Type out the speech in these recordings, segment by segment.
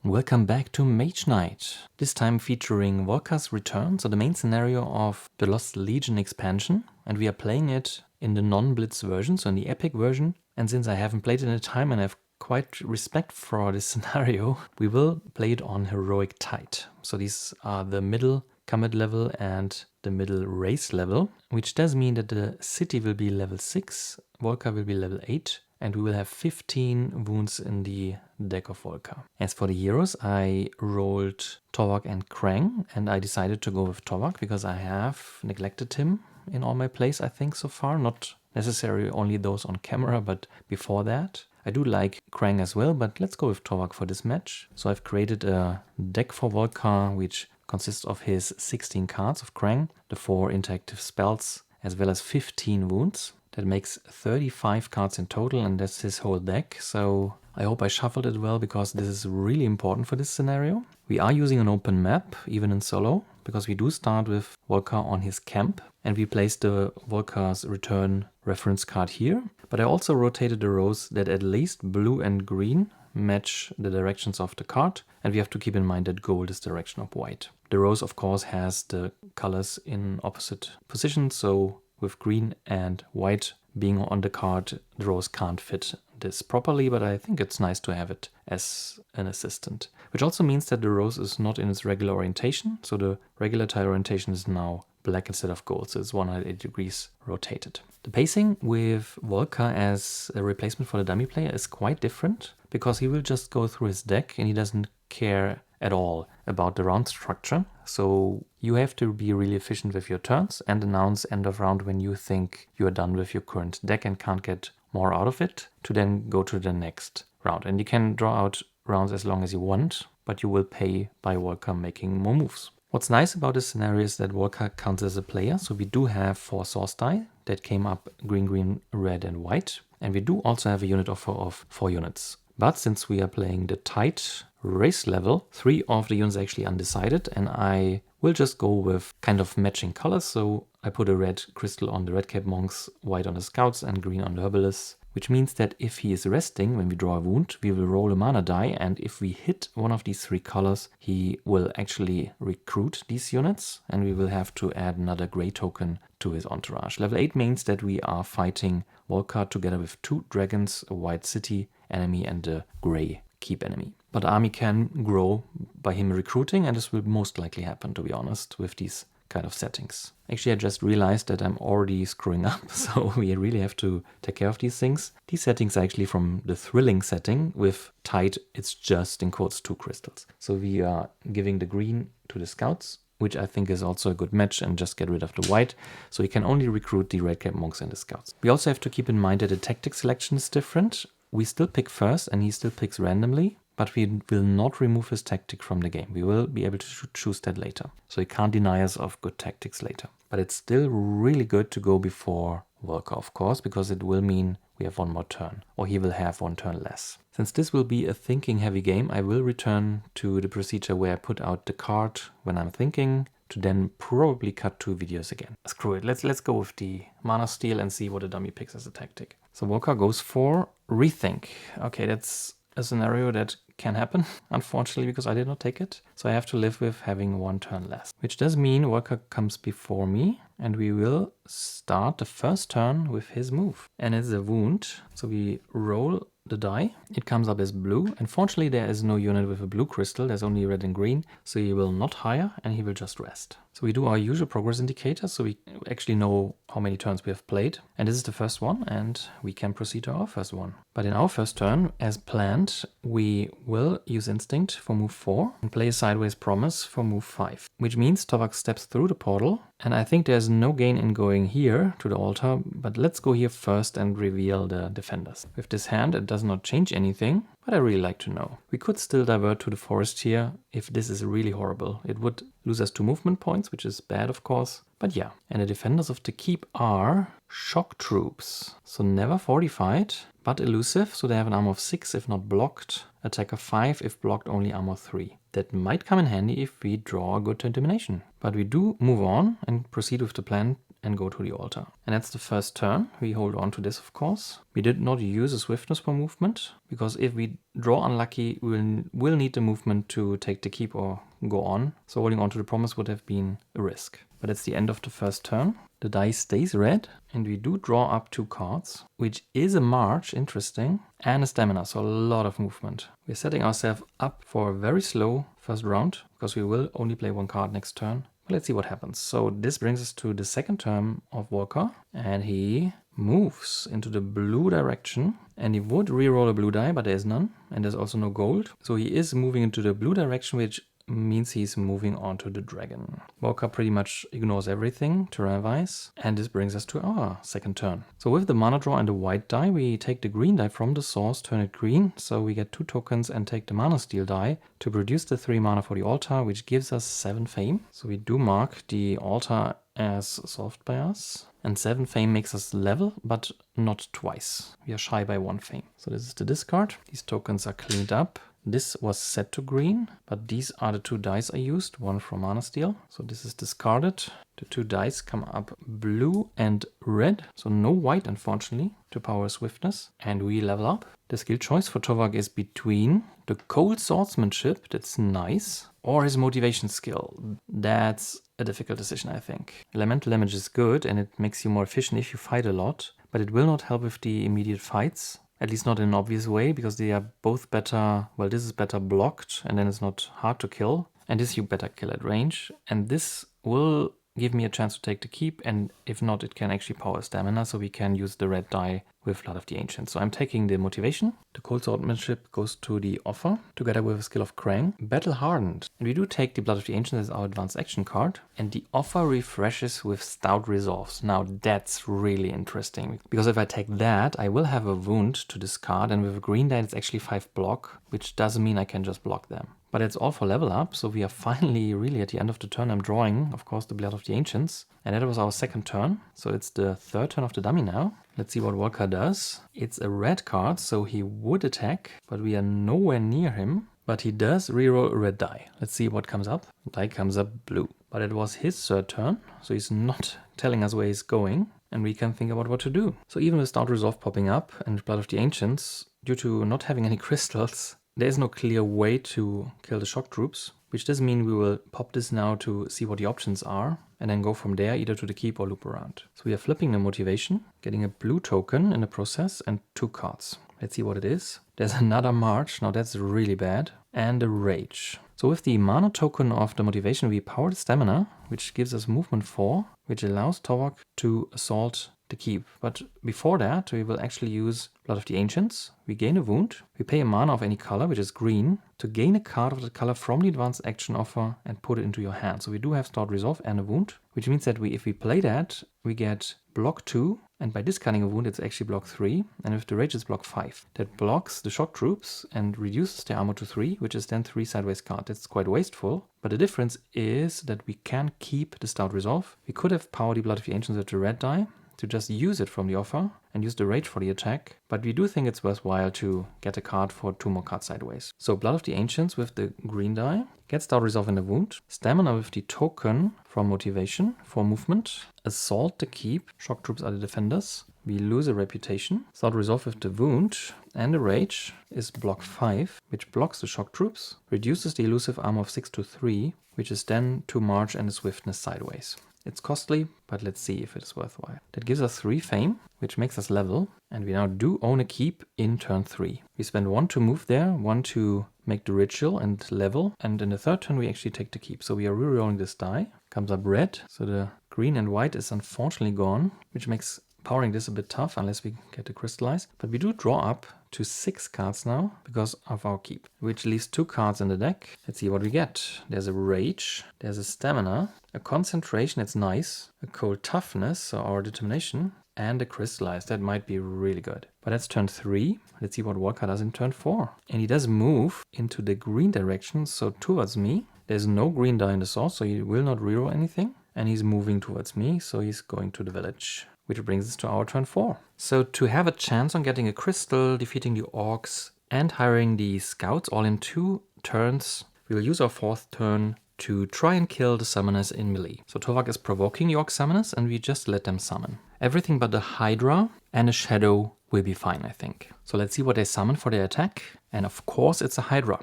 Welcome back to Mage Knight, this time featuring Volka's Return, so the main scenario of the Lost Legion expansion, and we are playing it in the non-blitz version, so in the epic version. And since I haven't played it in a time and I have quite respect for this scenario, we will play it on Heroic Tide. So these are the middle combat level and the middle race level, which does mean that the city will be level 6, Volka will be level 8, and we will have 15 wounds in the deck of Volka. As for the heroes, I rolled Tovak and Krang, and I decided to go with Tovak because I have neglected him in all my plays, I think, so far. Not necessarily only those on camera, but before that. I do like Krang as well, but let's go with Tovak for this match. So I've created a deck for Volka, which consists of his 16 cards of Krang, the 4 interactive spells, as well as 15 wounds. That makes 35 cards in total, and that's his whole deck. So I hope I shuffled it well, because this is really important for this scenario. We are using an open map, even in solo, because we do start with Volka on his camp, and we place the Volka's Return reference card here. But I also rotated the rows that at least blue and green match the directions of the card, and we have to keep in mind that gold is the direction of white. The rows, of course, has the colors in opposite positions, so with green and white being on the card, the rows can't fit this properly, but I think it's nice to have it as an assistant. Which also means that the rose is not in its regular orientation, so the regular tile orientation is now black instead of gold, so it's 180 degrees rotated. The pacing with Volka as a replacement for the dummy player is quite different, because he will just go through his deck and he doesn't care at all about the round structure. So you have to be really efficient with your turns and announce end of round when you think you are done with your current deck and can't get more out of it, to then go to the next round. And you can draw out rounds as long as you want, but you will pay by Volka making more moves. What's nice about this scenario is that Volka counts as a player, so we do have 4 source die that came up green, green, red and white. And we do also have a unit offer of 4 units. But since we are playing the tight race level, 3 of the units are actually undecided, and I will just go with kind of matching colors. So I put a red crystal on the Redcap Monks, white on the Scouts and green on the Herbalists, which means that if he is resting when we draw a wound, we will roll a mana die, and if we hit one of these 3 colors, he will actually recruit these units, and we will have to add another gray token to his entourage. Level 8 means that we are fighting Volka together with 2 dragons, a white city enemy and a gray keep enemy. But the army can grow by him recruiting, and this will most likely happen, to be honest, with these kind of settings. Actually, I just realized that I'm already screwing up, so we really have to take care of these things. These settings are actually from the thrilling setting. With tight, it's just in quotes 2 crystals. So we are giving the green to the Scouts, which I think is also a good match, and just get rid of the white. So we can only recruit the Redcap Monks and the Scouts. We also have to keep in mind that the tactic selection is different. We still pick first and he still picks randomly, but we will not remove his tactic from the game. We will be able to choose that later. So he can't deny us of good tactics later. But it's still really good to go before Volka, of course, because it will mean we have 1 more turn, or he will have 1 turn less. Since this will be a thinking heavy game, I will return to the procedure where I put out the card when I'm thinking, to then probably cut 2 videos again. Screw it, let's go with the Mana Steal and see what the dummy picks as a tactic. So Volka goes for Rethink. Okay, that's a scenario that can happen, unfortunately, because I did not take it. So I have to live with having 1 turn less. Which does mean Volka comes before me, and we will start the first turn with his move. And it's a wound, so we roll the die. It comes up as blue. Unfortunately, there is no unit with a blue crystal. There's only red and green, so he will not hire, and he will just rest. So we do our usual progress indicator, so we actually know how many turns we have played. And this is the first one, and we can proceed to our first one. But in our first turn, as planned, we will use Instinct for move 4 and play a Sideways Promise for move 5. Which means Tovak steps through the portal, and I think there's no gain in going here to the altar, but let's go here first and reveal the defenders. With this hand, it does not change anything, but I really like to know. We could still divert to the forest here if this is really horrible. It would lose us 2 movement points, which is bad, of course. But yeah, and the defenders of the keep are Shock Troops. So never fortified, but elusive, so they have an armor of 6 if not blocked. Attack of 5 if blocked, only armor 3. That might come in handy if we draw a good determination. But we do move on and proceed with the plan and go to the altar. And that's the first turn. We hold on to this, of course. We did not use a swiftness per movement, because if we draw unlucky, we'll need the movement to take the keep or go on. So holding on to the promise would have been a risk. But it's the end of the first turn. The dice stays red, and we do draw up 2 cards, which is a march, interesting, and a stamina, so a lot of movement. We're setting ourselves up for a very slow first round, because we will only play 1 card next turn. But let's see what happens. So this brings us to the second turn of Volker, and he moves into the blue direction, and he would reroll a blue die, but there is none, and there's also no gold. So he is moving into the blue direction, which means he's moving on to the dragon. Volker pretty much ignores everything terrain-wise, and this brings us to our second turn. So with the mana draw and the white die, we take the green die from the source, turn it green, so we get 2 tokens, and take the mana steal die to produce the 3 mana for the altar, which gives us 7 fame. So we do mark the altar as solved by us, and 7 fame makes us level, but not twice. We are shy by 1 fame. So this is the discard. These tokens are cleaned up. This was set to green, but these are the 2 dice I used, 1 from Mana Steal. So this is discarded. The 2 dice come up blue and red, so no white unfortunately, to power swiftness. And we level up. The skill choice for Tovak is between the cold swordsmanship, that's nice, or his motivation skill. That's a difficult decision, I think. Elemental damage is good, and it makes you more efficient if you fight a lot, but it will not help with the immediate fights. At least not in an obvious way, because they are both better, well, this is better blocked, and then it's not hard to kill. And this you better kill at range. And this will give me a chance to take the keep, and if not, it can actually power stamina, so we can use the red die with Blood of the Ancients. So I'm taking the motivation. The cold swordsmanship goes to the offer, together with a skill of Krang. Battle Hardened. And we do take the Blood of the Ancients as our advanced action card, and the offer refreshes with Stout Resolves. Now that's really interesting, because if I take that, I will have a wound to discard, and with a green die it's actually 5 block, which doesn't mean I can just block them. But it's all for level up, so we are finally really at the end of the turn. I'm drawing, of course, the Blood of the Ancients. And that was our second turn, so it's the third turn of the dummy now. Let's see what Volker does. It's a red card, so he would attack, but we are nowhere near him. But he does reroll a red die. Let's see what comes up. The die comes up blue. But it was his third turn, so he's not telling us where he's going, and we can think about what to do. So even with Stout Resolve popping up and Blood of the Ancients, due to not having any crystals, there is no clear way to kill the shock troops, which does mean we will pop this now to see what the options are, and then go from there either to the keep or loop around. So we are flipping the motivation, getting a blue token in the process, and 2 cards. Let's see what it is. There's another march, now that's really bad, and a rage. So with the mana token of the motivation, we power the stamina, which gives us movement 4, which allows Tovak to assault the keep. But before that, we will actually use Blood of the Ancients. We gain a wound. We pay a mana of any color, which is green, to gain a card of the color from the advanced action offer and put it into your hand. So we do have Stout Resolve and a wound, which means that if we play that, we get block 2, and by discarding a wound, it's actually block 3, and with the rage, it's block 5. That blocks the shock troops and reduces their armor to 3, which is then 3 sideways card. It's quite wasteful, but the difference is that we can keep the Stout Resolve. We could have powered the Blood of the Ancients with the red die, to just use it from the offer and use the rage for the attack, but we do think it's worthwhile to get a card for 2 more cards sideways. So Blood of the Ancients with the green die, get Stout Resolve in the wound, stamina with the token from motivation for movement, assault the keep, shock troops are the defenders, we lose a reputation, Stout Resolve with the wound, and the rage is block 5, which blocks the shock troops, reduces the elusive armor of 6 to 3, which is then 2 march and a swiftness sideways. It's costly, but let's see if it's worthwhile. That gives us 3 fame, which makes us level, and we now do own a keep in turn 3. We spend 1 to move there, 1 to make the ritual and level, and in the third turn we actually take the keep. So we are rerolling this die, comes up red, so the green and white is unfortunately gone, which makes powering this a bit tough unless we get to crystallize. But we do draw up to 6 cards now because of our keep, which leaves 2 cards in the deck. Let's see what we get. There's a rage, there's a stamina, a concentration, it's nice, a cold toughness, so our determination, and a crystallize. That might be really good. But that's turn 3. Let's see what Volker does in turn 4. And he does move into the green direction, so towards me. There's no green die in the source, so he will not reroll anything. And he's moving towards me, so he's going to the village. Which brings us to our turn 4. So to have a chance on getting a crystal, defeating the orcs, and hiring the scouts all in 2 turns, we will use our 4th turn to try and kill the summoners in melee. So Tovak is provoking the Orc summoners and we just let them summon. Everything but the Hydra and a Shadow will be fine, I think. So let's see what they summon for their attack. And of course it's a Hydra.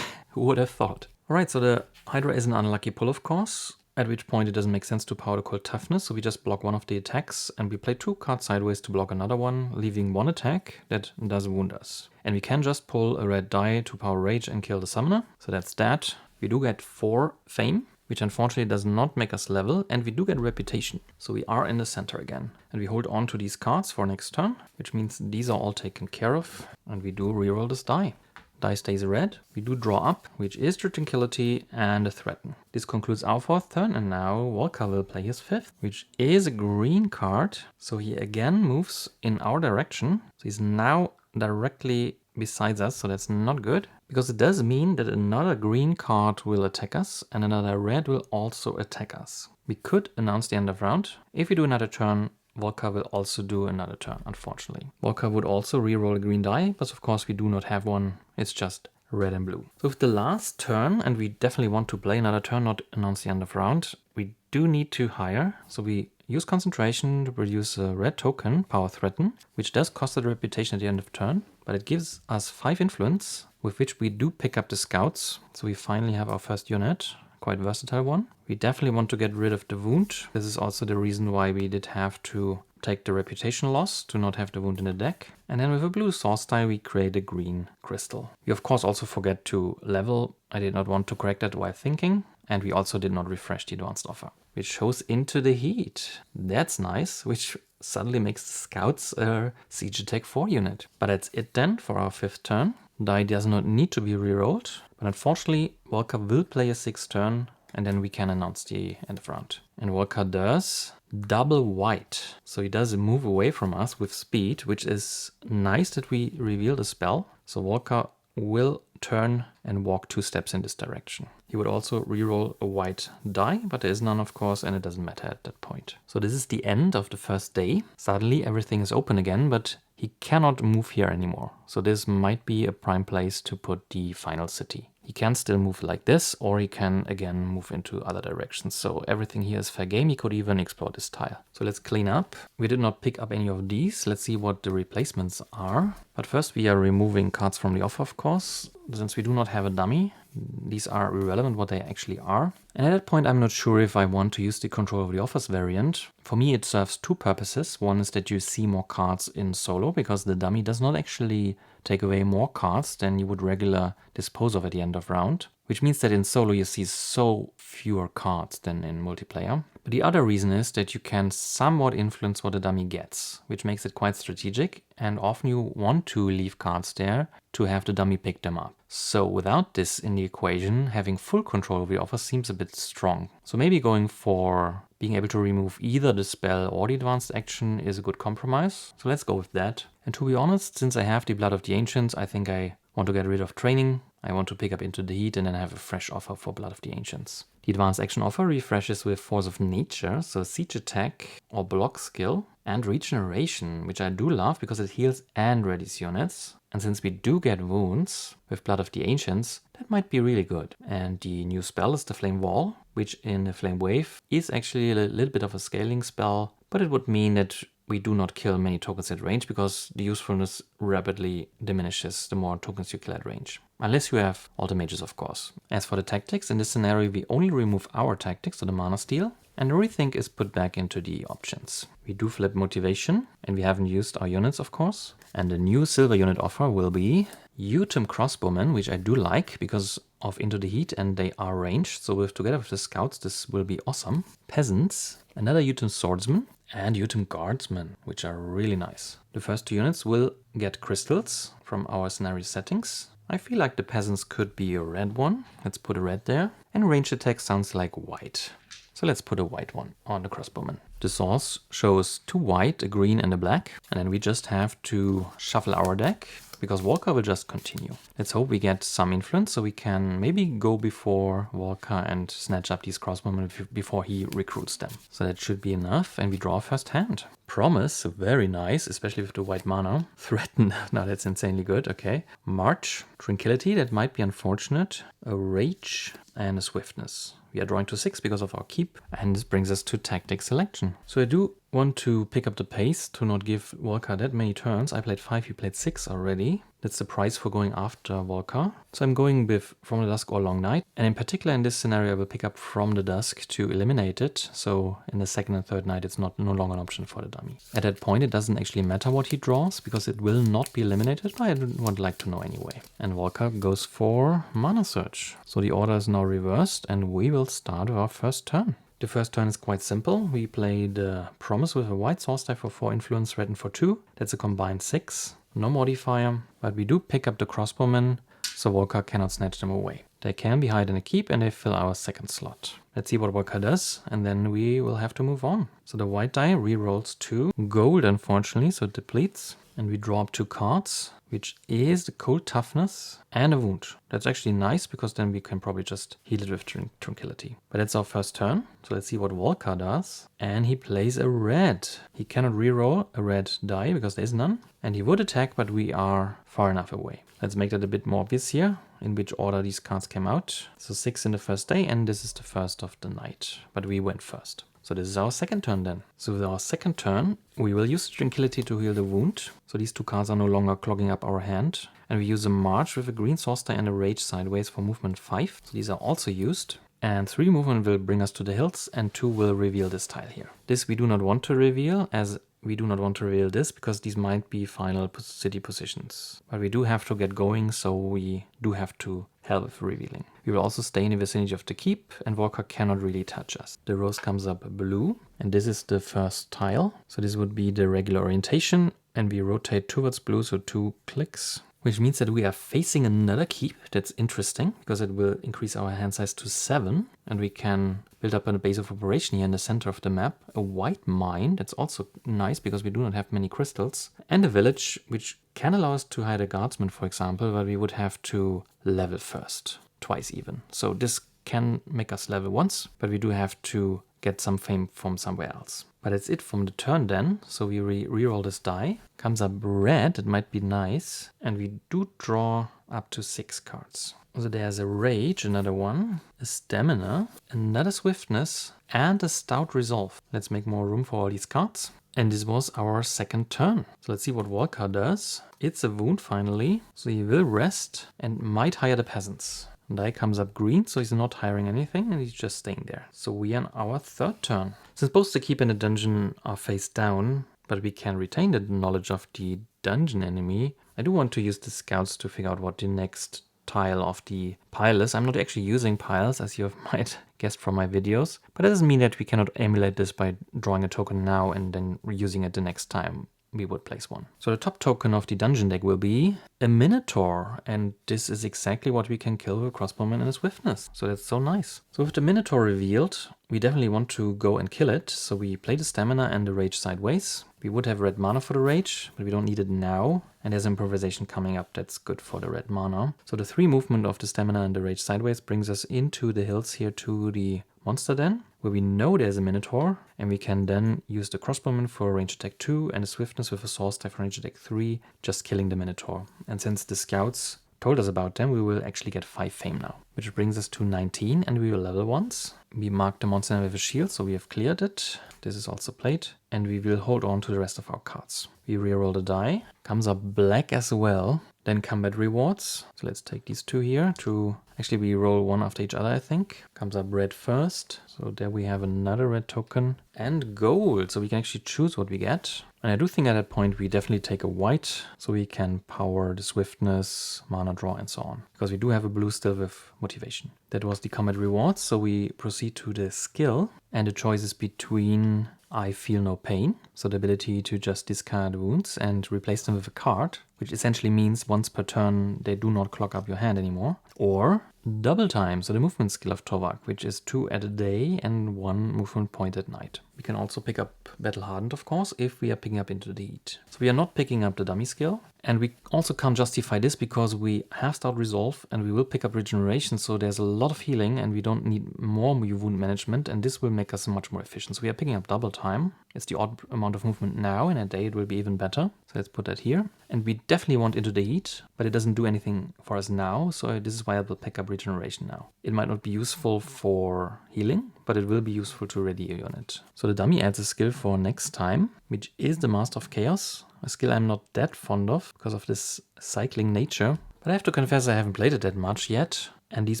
Who would have thought? Alright, so the Hydra is an unlucky pull, of course. At which point it doesn't make sense to power the Cult Toughness, so we just block one of the attacks and we play 2 cards sideways to block another one, leaving one attack that does wound us. And we can just pull a red die to power Rage and kill the summoner, so that's that. We do get 4 Fame, which unfortunately does not make us level, and we do get Reputation. So we are in the center again. And we hold on to these cards for next turn, which means these are all taken care of, and we do reroll this die. Die stays red, we do draw up, which is the Tranquility and a Threaten. This concludes our 4th turn, and now Volker will play his 5th, which is a green card. So he again moves in our direction. So he's now directly besides us, so that's not good. Because it does mean that another green card will attack us, and another red will also attack us. We could announce the end of round. If we do another turn, Volker will also do another turn, unfortunately. Volker would also reroll a green die, but of course we do not have one. It's just red and blue. So with the last turn, and we definitely want to play another turn, not announce the end of round, we do need to hire. So we use concentration to produce a red token, Power Threaten, which does cost a reputation at the end of turn, but it gives us 5 influence, with which we do pick up the scouts. So we finally have our first unit. Quite versatile one. We definitely want to get rid of the wound. This is also the reason why we did have to take the reputation loss to not have the wound in the deck. And then with a blue source die we create a green crystal. We of course also forget to level. I did not want to correct that while thinking. And we also did not refresh the advanced offer, which shows Into the Heat. That's nice, which suddenly makes the scouts a siege attack 4 unit. But that's it then for our 5th turn. Die does not need to be rerolled. But unfortunately, Volker will play a 6th turn, and then we can announce the end of round. And Volker does double white. So he does move away from us with speed, which is nice that we reveal the spell. So Volker will turn and walk 2 steps in this direction. He would also reroll a white die, but there is none, of course, and it doesn't matter at that point. So this is the end of the first day. Suddenly everything is open again, but he cannot move here anymore. So this might be a prime place to put the final city. He can still move like this, or he can again move into other directions. So everything here is fair game. He could even explore this tile. So let's clean up. We did not pick up any of these. Let's see what the replacements are. But first we are removing cards from the offer, of course. Since we do not have a dummy, these are irrelevant what they actually are. And at that point I'm not sure if I want to use the control of the offers variant. For me it serves 2 purposes. One is that you see more cards in solo, because the dummy does not actually take away more cards than you would regular dispose of at the end of round. Which means that in solo you see so fewer cards than in multiplayer. But the other reason is that you can somewhat influence what the dummy gets, which makes it quite strategic, and often you want to leave cards there to have the dummy pick them up. So without this in the equation, having full control of the offer seems a bit strong. So maybe going for being able to remove either the spell or the advanced action is a good compromise. So let's go with that. And to be honest, since I have the Blood of the Ancients, I think I want to get rid of training. I want to pick up Into the Heat and then have a fresh offer for Blood of the Ancients. The advanced action offer refreshes with Force of Nature, so siege attack or block skill, and regeneration, which I do love because it heals and readies units. And since we do get wounds with Blood of the Ancients, that might be really good. And the new spell is the Flame Wall, which in the Flame Wave is actually a little bit of a scaling spell, but it would mean that we do not kill many tokens at range because the usefulness rapidly diminishes the more tokens you kill at range. Unless you have all the mages, of course. As for the tactics, in this scenario we only remove our tactics, so the mana steal, and the rethink is put back into the options. We do flip motivation, and we haven't used our units, of course. And the new silver unit offer will be Utem Crossbowmen, which I do like because of Into the Heat and they are ranged, so together with the scouts this will be awesome. Peasants, another Utem Swordsman, and Utem Guardsmen, which are really nice. The first 2 units will get crystals from our scenario settings. I feel like the peasants could be a red one. Let's put a red there. And ranged attack sounds like white. So let's put a white one on the crossbowman. The source shows 2 white, a green and a black. And then we just have to shuffle our deck, because Volker will just continue. Let's hope we get some influence so we can maybe go before Volker and snatch up these crossbowmen before he recruits them. So that should be enough, and we draw first hand. Promise, very nice, especially with the white mana. Threaten, now that's insanely good, okay. March, Tranquility, that might be unfortunate. A Rage, and a Swiftness. We are drawing to 6 because of our keep, and this brings us to tactic selection. So I do want to pick up the pace to not give Volker that many turns. I played 5, he played 6 already. That's the price for going after Volker. So I'm going with From the Dusk or Long Night. And in particular in this scenario, I will pick up From the Dusk to eliminate it. So in the second and third night, it's no longer an option for the dummy. At that point, it doesn't actually matter what he draws, because it will not be eliminated, but I would like to know anyway. And Volker goes for Mana Search. So the order is now reversed, and we will start with our first turn. The first turn is quite simple. We played Promise with a white source die for 4 influence, threaten for 2. That's a combined 6. No modifier, but we do pick up the crossbowmen, so Volker cannot snatch them away. They can be hide in a keep, and they fill our second slot. Let's see what Volker does, and then we will have to move on. So the white die rerolls 2 gold, unfortunately, so it depletes. And we draw up 2 cards, which is the Cold Toughness and a Wound. That's actually nice, because then we can probably just heal it with Tranquility. But that's our first turn, so let's see what Volker does. And he plays a red. He cannot reroll a red die, because there is none. And he would attack, but we are far enough away. Let's make that a bit more obvious here, in which order these cards came out. So 6 in the first day, and this is the first of the night. But we went first. So this is our second turn then. So with our second turn, we will use Tranquility to heal the wound. So these 2 cards are no longer clogging up our hand. And we use a March with a green source die and a Rage sideways for movement 5. So these are also used. And 3 movement will bring us to the hills, and 2 will reveal this tile here. This we do not want to reveal, as we do not want to reveal this, because these might be final city positions. But we do have to get going, so we do have to help with revealing. We will also stay in the vicinity of the keep, and Volker cannot really touch us. The rose comes up blue, and this is the first tile. So this would be the regular orientation, and we rotate towards blue, so 2 clicks. Which means that we are facing another keep. That's interesting, because it will increase our hand size to 7. And we can build up a base of operation here in the center of the map. A white mine, that's also nice, because we do not have many crystals. And a village, which can allow us to hide a guardsman, for example, but we would have to level first, twice even. So this can make us level once, but we do have to get some fame from somewhere else. But that's it from the turn then. So we reroll this die. Comes up red, it might be nice. And we do draw up to 6 cards. So there's a Rage, another one, a Stamina, another Swiftness, and a Stout Resolve. Let's make more room for all these cards. And this was our second turn. So let's see what Volker does. It's a Wound finally. So he will rest and might hire the peasants. Die comes up green, so he's not hiring anything, and he's just staying there. So we are on our third turn. Since both the keep and the dungeon are face down, but we can retain the knowledge of the dungeon enemy, I do want to use the scouts to figure out what the next tile of the pile is. I'm not actually using piles, as you might guessed from my videos, but that doesn't mean that we cannot emulate this by drawing a token now and then reusing it the next time we would place one. So the top token of the dungeon deck will be a Minotaur, and this is exactly what we can kill with a crossbowman and a Swiftness. So that's so nice. So with the Minotaur revealed, we definitely want to go and kill it. So we play the Stamina and the Rage sideways. We would have red mana for the Rage, but we don't need it now. And there's improvisation coming up that's good for the red mana. So the 3 movement of the Stamina and the Rage sideways brings us into the hills here to the monster den, where we know there's a Minotaur, and we can then use the crossbowman for range attack 2 and a Swiftness with a source die for range attack 3, just killing the Minotaur. And since the scouts told us about them, we will actually get 5 fame now, which brings us to 19, and we will level once. We mark the monster with a shield, so we have cleared it. This is also played, and we will hold on to the rest of our cards. We reroll the die, comes up black as well. Then combat rewards. So let's take these 2 here to, actually we roll one after each other, I think. Comes up red first. So there we have another red token and gold. So we can actually choose what we get. And I do think at that point we definitely take a white, so we can power the Swiftness, mana draw, and so on. Because we do have a blue still with motivation. That was the combat rewards. So we proceed to the skill, and the choice is between I Feel No Pain, so the ability to just discard wounds and replace them with a card, which essentially means once per turn they do not clog up your hand anymore. Or double time, so the movement skill of Tovak, which is 2 at a day and 1 movement point at night. We can also pick up Battle Hardened, of course, if we are picking up Into the Heat. So we are not picking up the dummy skill, and we also can't justify this because we have Stout Resolve and we will pick up Regeneration, so there's a lot of healing and we don't need more wound management, and this will make us much more efficient. So we are picking up double time. It's the odd amount of movement now, in a day it will be even better. So let's put that here. And we definitely want Into the Heat, but it doesn't do anything for us now, so this is why I will pick up Regeneration now. It might not be useful for healing, but it will be useful to ready a unit. So the dummy adds a skill for next time, which is the Master of Chaos, a skill I'm not that fond of because of this cycling nature. But I have to confess I haven't played it that much yet, and these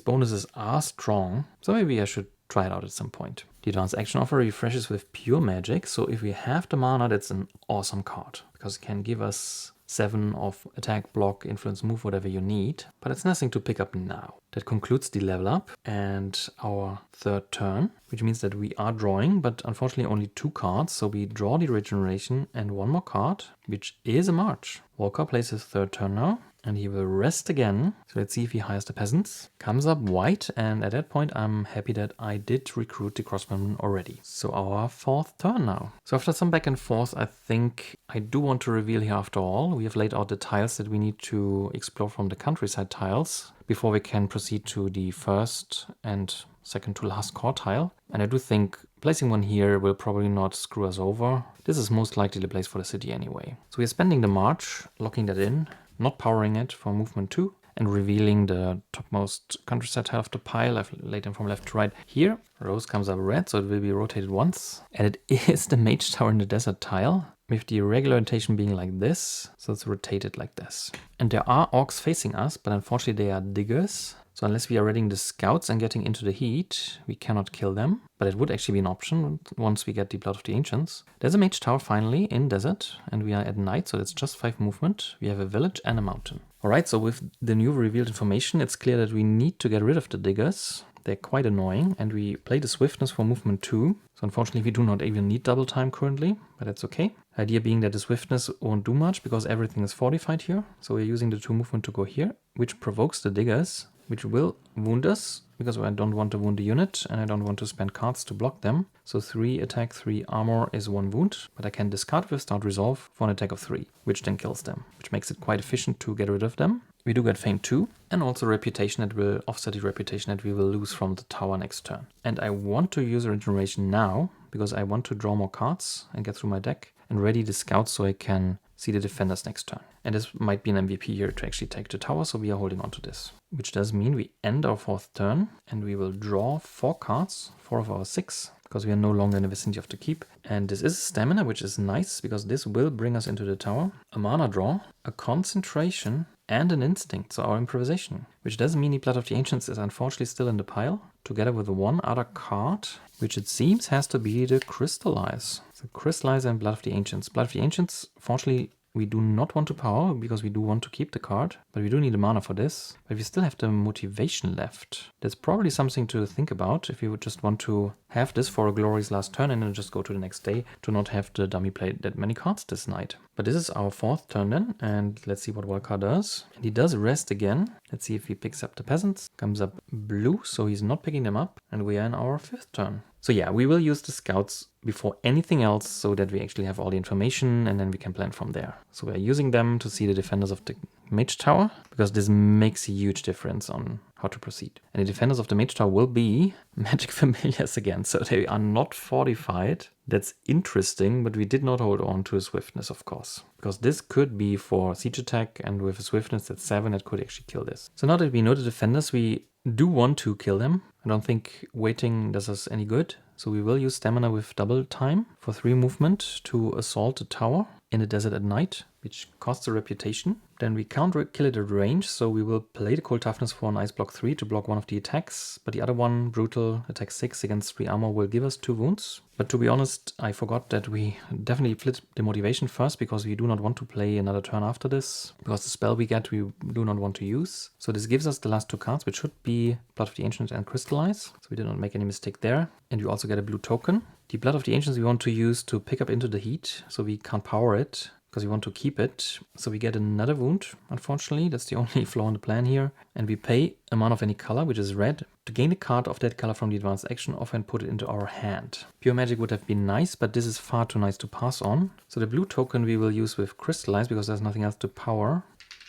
bonuses are strong, so maybe I should try it out at some point. The Advanced Action Offer refreshes with Pure Magic, so if we have the mana, that's an awesome card, because it can give us 7 of attack, block, influence, move, whatever you need, but it's nothing to pick up now. That concludes the level up and our third turn, which means that we are drawing, but unfortunately only 2 cards, so we draw the Regeneration and 1 more card, which is a March. Walker plays his third turn now, and he will rest again. So let's see if he hires the peasants. Comes up white, and at that point I'm happy that I did recruit the crossbowmen already. So our fourth turn now. So after some back and forth, I think I do want to reveal here after all. We have laid out the tiles that we need to explore from the countryside tiles before we can proceed to the first and second to last core tile. And I do think placing one here will probably not screw us over. This is most likely the place for the city anyway. So we are spending the March, locking that in, not powering it for movement 2, and revealing the topmost countryside tile of the pile. I've laid them from left to right here. Rose comes up red, so it will be rotated once. And it is the Mage Tower in the Desert tile, with the regular rotation being like this, so it's rotated like this. And there are orcs facing us, but unfortunately they are diggers. So unless we are readying the scouts and getting into the heat, we cannot kill them. But it would actually be an option once we get the Blood of the Ancients. There's a Mage Tower finally in Desert, and we are at night, so it's just 5 movement. We have a village and a mountain. Alright, so with the new revealed information, it's clear that we need to get rid of the diggers. They're quite annoying, and we play the swiftness for movement 2. So unfortunately we do not even need double time currently, but that's okay. The idea being that the swiftness won't do much because everything is fortified here. So we're using the 2 movement to go here, which provokes the diggers, which will wound us, because I don't want to wound the unit, and I don't want to spend cards to block them. So 3 attack, 3 armor is 1 wound, but I can discard with Stout Resolve for an attack of 3, which then kills them, which makes it quite efficient to get rid of them. We do get Fame 2, and also Reputation that will offset the reputation that we will lose from the tower next turn. And I want to use Regeneration now, because I want to draw more cards and get through my deck, and ready the scouts so I can see the defenders next turn. And this might be an MVP here to actually take the tower, so we are holding on to this. Which does mean we end our 4th turn, and we will draw 4 cards, 4 of our 6, because we are no longer in the vicinity of the keep. And this is stamina, which is nice, because this will bring us into the tower. A mana draw, a concentration, and an instinct, so our improvisation. Which doesn't mean the Blood of the Ancients is unfortunately still in the pile, together with one other card, which it seems has to be the Crystallize. So Crystallize and Blood of the Ancients. Blood of the Ancients, fortunately, we do not want to power, because we do want to keep the card, but we do need a mana for this. But we still have the motivation left. That's probably something to think about if you would just want to have this for a glorious last turn and then just go to the next day to not have the dummy play that many cards this night. But this is our 4th turn then, and let's see what Walker does. And he does rest again. Let's see if he picks up the peasants. Comes up blue, so he's not picking them up, and we are in our 5th turn. So yeah, we will use the scouts before anything else so that we actually have all the information and then we can plan from there. So we're using them to see the defenders of the Mage Tower, because this makes a huge difference on how to proceed. And the defenders of the Mage Tower will be Magic Familiars again, so they are not fortified. That's interesting, but we did not hold on to a swiftness, of course, because this could be for siege attack, and with a swiftness that's 7, it could actually kill this. So now that we know the defenders, we do want to kill them. I don't think waiting does us any good, so we will use stamina with double time for 3 movement to assault the tower in the desert at night, which costs a reputation. Then we can't kill it at range, so we will play the Cold Toughness for an Ice Block 3 to block one of the attacks, but the other one, Brutal, attack 6 against 3 armor, will give us 2 wounds. But to be honest, I forgot that we definitely flit the motivation first, because we do not want to play another turn after this, because the spell we get we do not want to use. So this gives us the last 2 cards, which should be Blood of the Ancient and Crystallize, so we did not make any mistake there. And you also get a blue token. The Blood of the Ancients we want to use to pick up Into the Heat, so we can't power it, because we want to keep it. So we get another wound, unfortunately. That's the only flaw in the plan here. And we pay a mana of any color, which is red, to gain a card of that color from the advanced action of and put it into our hand. Pure magic would have been nice, but this is far too nice to pass on. So the blue token we will use with crystallize because there's nothing else to power.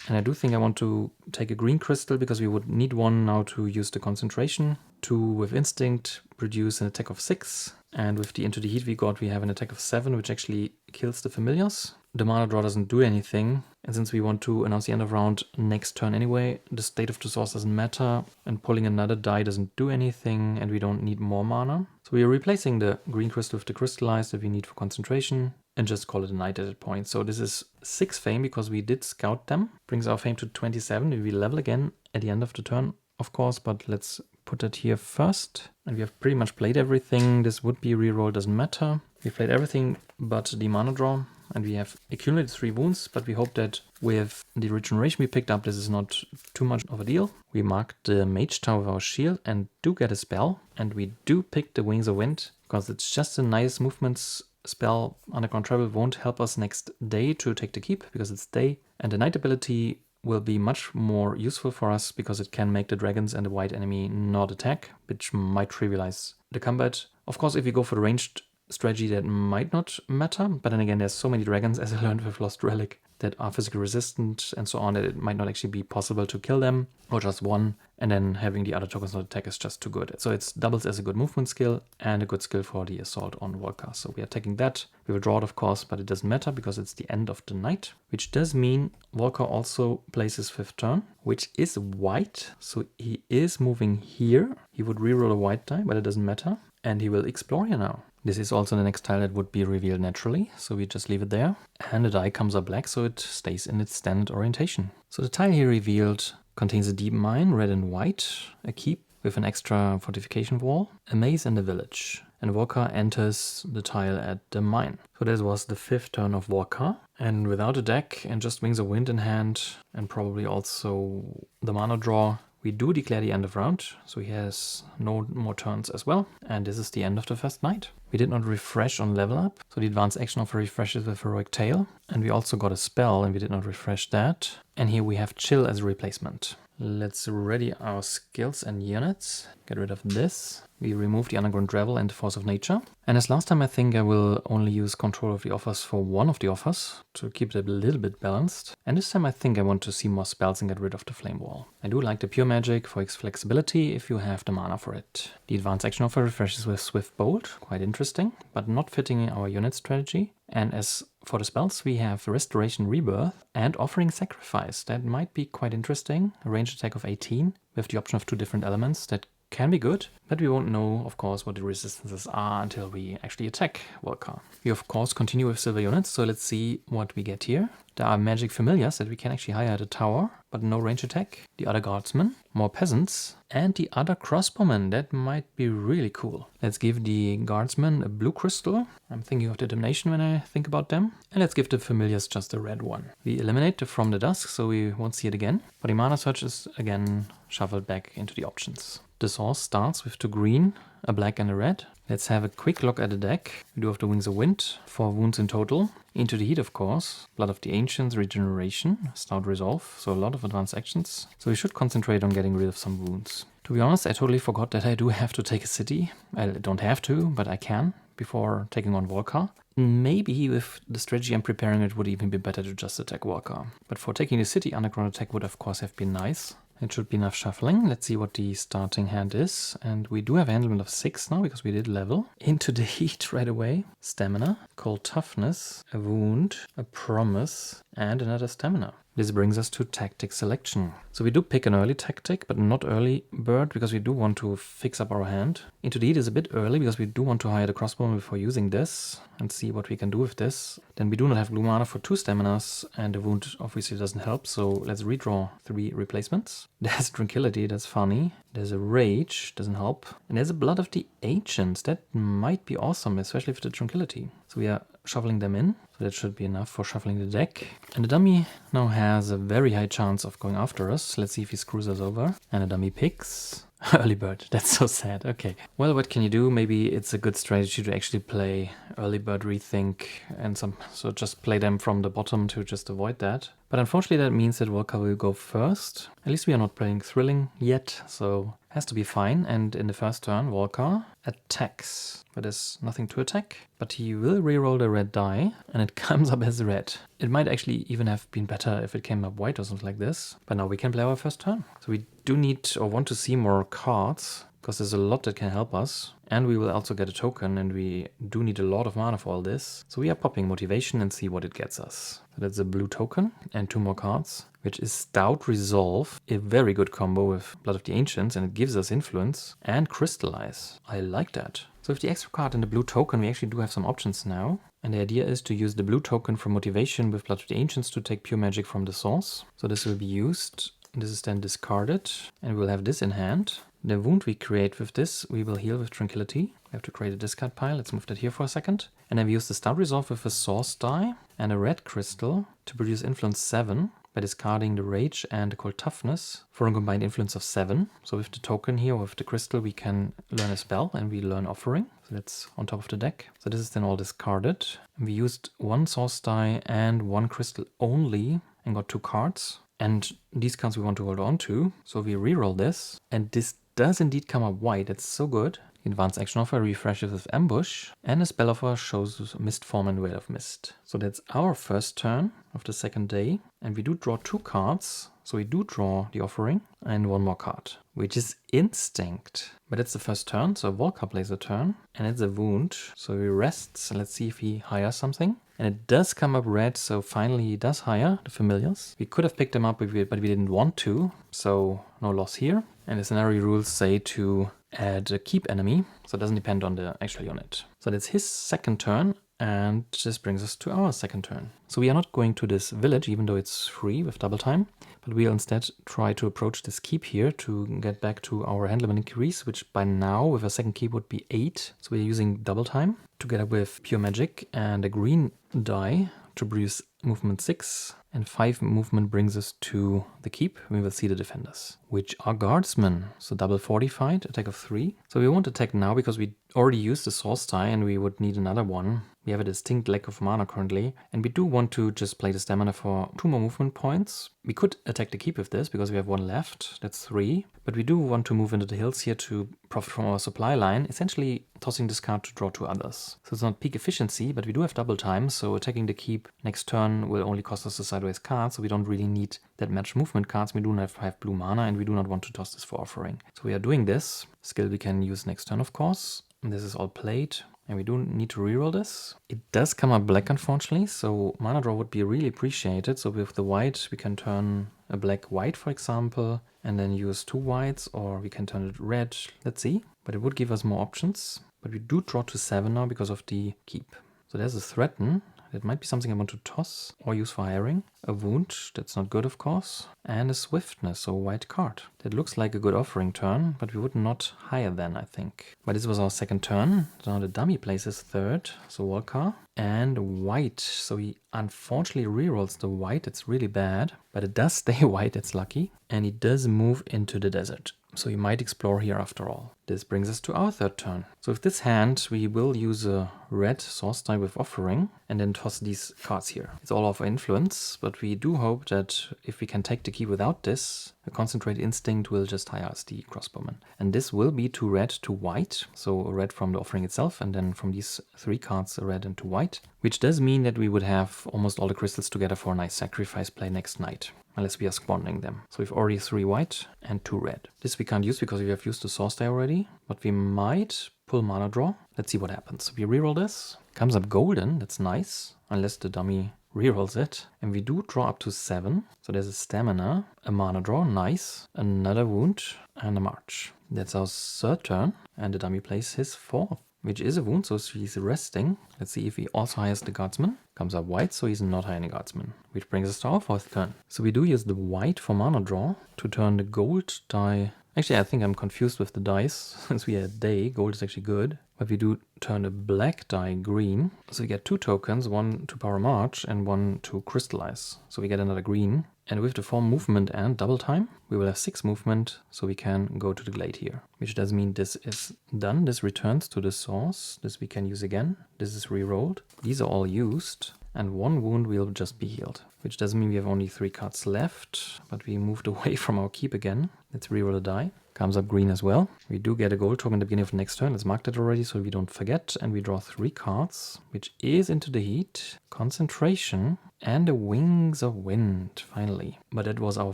And I do think I want to take a green crystal because we would need one now to use the concentration. 2 with instinct, produce an attack of 6. And with the Into the Heat we got, we have an attack of 7, which actually kills the familiars. The mana draw doesn't do anything. And since we want to announce the end of round next turn anyway, the state of the source doesn't matter. And pulling another die doesn't do anything. And we don't need more mana. So we are replacing the green crystal with the crystallized that we need for concentration. And just call it a night at that point. So this is 6 fame because we did scout them. Brings our fame to 27. We will level again at the end of the turn, of course, but let's put it here first. And we have pretty much played everything. This would be reroll, doesn't matter. We played everything but the mana draw. And we have accumulated 3 wounds, but we hope that with the regeneration we picked up, this is not too much of a deal. We marked the Mage Tower with our shield and do get a spell. And we do pick the Wings of Wind because it's just a nice movements spell. Underground Travel won't help us next day to take the keep because it's day, and the night ability will be much more useful for us because it can make the dragons and the white enemy not attack, which might trivialize the combat. Of course, if we go for the ranged strategy, that might not matter, but then again, there's so many dragons, as I learned with Lost Relic, that are physically resistant and so on, that it might not actually be possible to kill them, or just one, and then having the other tokens not attack is just too good. So it doubles as a good movement skill and a good skill for the assault on Volca. So we are taking that. We will draw it, of course, but it doesn't matter because it's the end of the night, which does mean Volca also plays his 5th turn, which is white. So he is moving here. He would reroll a white die, but it doesn't matter. And he will explore here now. This is also the next tile that would be revealed naturally, so we just leave it there. And the die comes up black, so it stays in its standard orientation. So the tile here revealed contains a deep mine, red and white, a keep with an extra fortification wall, a maze and a village. And Volca enters the tile at the mine. So this was the 5th turn of Volca. And without a deck and just Wings of Wind in hand, and probably also the mana draw, we do declare the end of round, so he has no more turns as well. And this is the end of the first night. We did not refresh on level up, so the advanced action offer refreshes with Heroic Tail. And we also got a spell, and we did not refresh that. And here we have Chill as a replacement. Let's ready our skills and units. Get rid of this. We remove the Underground Travel and the Force of Nature. And as last time, I think I will only use control of the offers for one of the offers to keep it a little bit balanced. And this time I think I want to see more spells and get rid of the Flame Wall. I do like the Pure Magic for its flexibility if you have the mana for it. The advanced action offer refreshes with Swift Bolt, quite interesting, but not fitting in our unit strategy. And as for the spells, we have Restoration Rebirth and Offering Sacrifice. That might be quite interesting. A ranged attack of 18 with the option of 2 different elements. That can be good, but we won't know, of course, what the resistances are until we actually attack Volca. We, of course, continue with silver units, so let's see what we get here. There are magic familiars that we can actually hire at a tower, but no range attack. The other guardsmen, more peasants, and the other crossbowmen. That might be really cool. Let's give the guardsmen a blue crystal. I'm thinking of determination when I think about them. And let's give the familiars just a red one. We eliminate the From the Dusk, so we won't see it again. But the mana search is again shuffled back into the options. The source starts with 2 green, a black and a red. Let's have a quick look at the deck. We do have the Wings of Wind, 4 wounds in total. Into the Heat, of course. Blood of the Ancients, Regeneration, Stout Resolve, so a lot of advanced actions. So we should concentrate on getting rid of some wounds. To be honest, I totally forgot that I do have to take a city. I don't have to, but I can before taking on Volca. Maybe with the strategy I'm preparing, it would even be better to just attack Volca. But for taking the city, Underground attack would of course have been nice. It should be enough shuffling. Let's see what the starting hand is. And we do have handlement of 6 now because we did level. Into the Heat right away. Stamina, Cold Toughness, a wound, a promise, and another stamina. This brings us to tactic selection. So we do pick an early tactic, but not early bird because we do want to fix up our hand. Into the Heat is a bit early because we do want to hire the crossbowman before using this and see what we can do with this. Then we do not have blue mana for 2 staminas and the wound obviously doesn't help. So let's redraw 3 replacements. There's Tranquility, that's funny. There's a Rage, doesn't help. And there's a Blood of the Ancients. That might be awesome, especially for the Tranquility. So we are shuffling them in. So that should be enough for shuffling the deck. And the dummy now has a very high chance of going after us. Let's see if he screws us over. And the dummy picks Early bird, that's so sad. Okay. Well, what can you do? Maybe it's a good strategy to actually play early bird rethink and so just play them from the bottom to just avoid that. But unfortunately that means that Volker will go first. At least we are not playing thrilling yet, so has to be fine. And in the first turn, Volker attacks. But there's nothing to attack. But he will reroll the red die, and it comes up as red. It might actually even have been better if it came up white or something like this. But now we can play our first turn. So we do need or want to see more cards, because there's a lot that can help us. And we will also get a token, and we do need a lot of mana for all this. So we are popping Motivation and see what it gets us. So that's a blue token and 2 more cards, which is Stout Resolve, a very good combo with Blood of the Ancients, and it gives us Influence and Crystallize. I like that. So with the extra card and the blue token, we actually do have some options now. And the idea is to use the blue token for Motivation with Blood of the Ancients to take pure magic from the source. So this will be used. This is then discarded, and we'll have this in hand. The wound we create with this, we will heal with Tranquility. We have to create a discard pile. Let's move that here for a second. And then we use the Stout Resolve with a Source die and a red crystal to produce Influence 7 by discarding the Rage and the Cold Toughness for a combined influence of 7. So with the token here, with the crystal, we can learn a spell and we learn Offering. So that's on top of the deck. So this is then all discarded. And we used 1 Source die and 1 crystal only and got 2 cards. And these cards we want to hold on to. So we reroll this, and this does indeed come up white. It's so good. Advanced action offer refreshes with Ambush, and a spell offer shows Mist Form and Veil of Mist. So that's our first turn of the second day, and we do draw 2 cards. So we do draw the Offering and 1 more card, which is Instinct. But it's the first turn, so Volker plays a turn, and it's a wound. So he rests, and let's see if he hires something. And it does come up red, so finally he does hire the Familiars. We could have picked him up, but we didn't want to, so no loss here. And the scenario rules say to add a keep enemy, so it doesn't depend on the actual unit. So that's his second turn, and this brings us to our second turn. So we are not going to this village, even though it's free with double time, but we'll instead try to approach this keep here to get back to our hand limit increase, which by now with a second keep would be 8. So we're using double time together with pure magic and a green die to produce movement 6, and 5 movement brings us to the keep. We will see the defenders, which are guardsmen. So double fortified, attack of 3. So we won't attack now because we already used the source die and we would need another one. We have a distinct lack of mana currently, and we do want to just play the stamina for 2 more movement points. We could attack the keep with this because we have 1 left, that's 3. But we do want to move into the hills here to profit from our supply line, essentially tossing this card to draw 2 others. So it's not peak efficiency, but we do have double time, so attacking the keep next turn will only cost us a sideways card, so we don't really need that much movement cards. We do not have blue mana, and we do not want to toss this for Offering. So we are doing this. Skill we can use next turn, of course. And this is all played. And we do need to reroll this. It does come up black, unfortunately, so mana draw would be really appreciated. So with the white, we can turn a black white, for example, and then use 2 whites, or we can turn it red. Let's see. But it would give us more options. But we do draw to 7 now because of the keep. So there's a Threaten. That might be something I want to toss or use for hiring. A Wound, that's not good, of course. And a Swiftness, so a white card. That looks like a good Offering turn, but we would not hire then, I think. But this was our second turn. So now the dummy plays his third, so Volker. And white, so he unfortunately rerolls the white. It's really bad, but it does stay white, it's lucky. And he does move into the desert. So he might explore here after all. This brings us to our third turn. So with this hand, we will use a red source die with Offering and then toss these cards here. It's all of influence, but we do hope that if we can take the key without this, the Concentrated Instinct will just hire us the crossbowman. And this will be 2 red, 2 white. So a red from the Offering itself, and then from these 3 cards, a red and 2 white. Which does mean that we would have almost all the crystals together for a nice sacrifice play next night. Unless we are squandering them. So we've already 3 white and 2 red. This we can't use because we have used the source die already, but we might pull mana draw. Let's see what happens. We reroll this. Comes up golden, that's nice. Unless the dummy rerolls it. And we do draw up to 7. So there's a stamina, a mana draw, nice. Another wound and a march. That's our third turn. And the dummy plays his 4th. Which is a wound, so he's resting. Let's see if he also hires the guardsman. Comes up white, so he's not hiring a guardsman. Which brings us to our 4th turn. So we do use the white for mana draw to turn the gold die. Actually, I think I'm confused with the dice. Since we had day, gold is actually good. But we do turn the black die green. So we get 2 tokens, 1 to power march and 1 to crystallize. So we get another green. And with the 4 movement and double time, we will have 6 movement, so we can go to the glade here. Which does mean this is done. This returns to the source. This we can use again. This is re-rolled. These are all used. And 1 wound will just be healed. Which does mean we have only 3 cards left, but we moved away from our keep again. Let's re-roll a die. Comes up green as well. We do get a gold token at the beginning of the next turn. Let's mark that already so we don't forget. And we draw 3 cards, which is Into the Heat, Concentration, and the Wings of Wind, finally. But that was our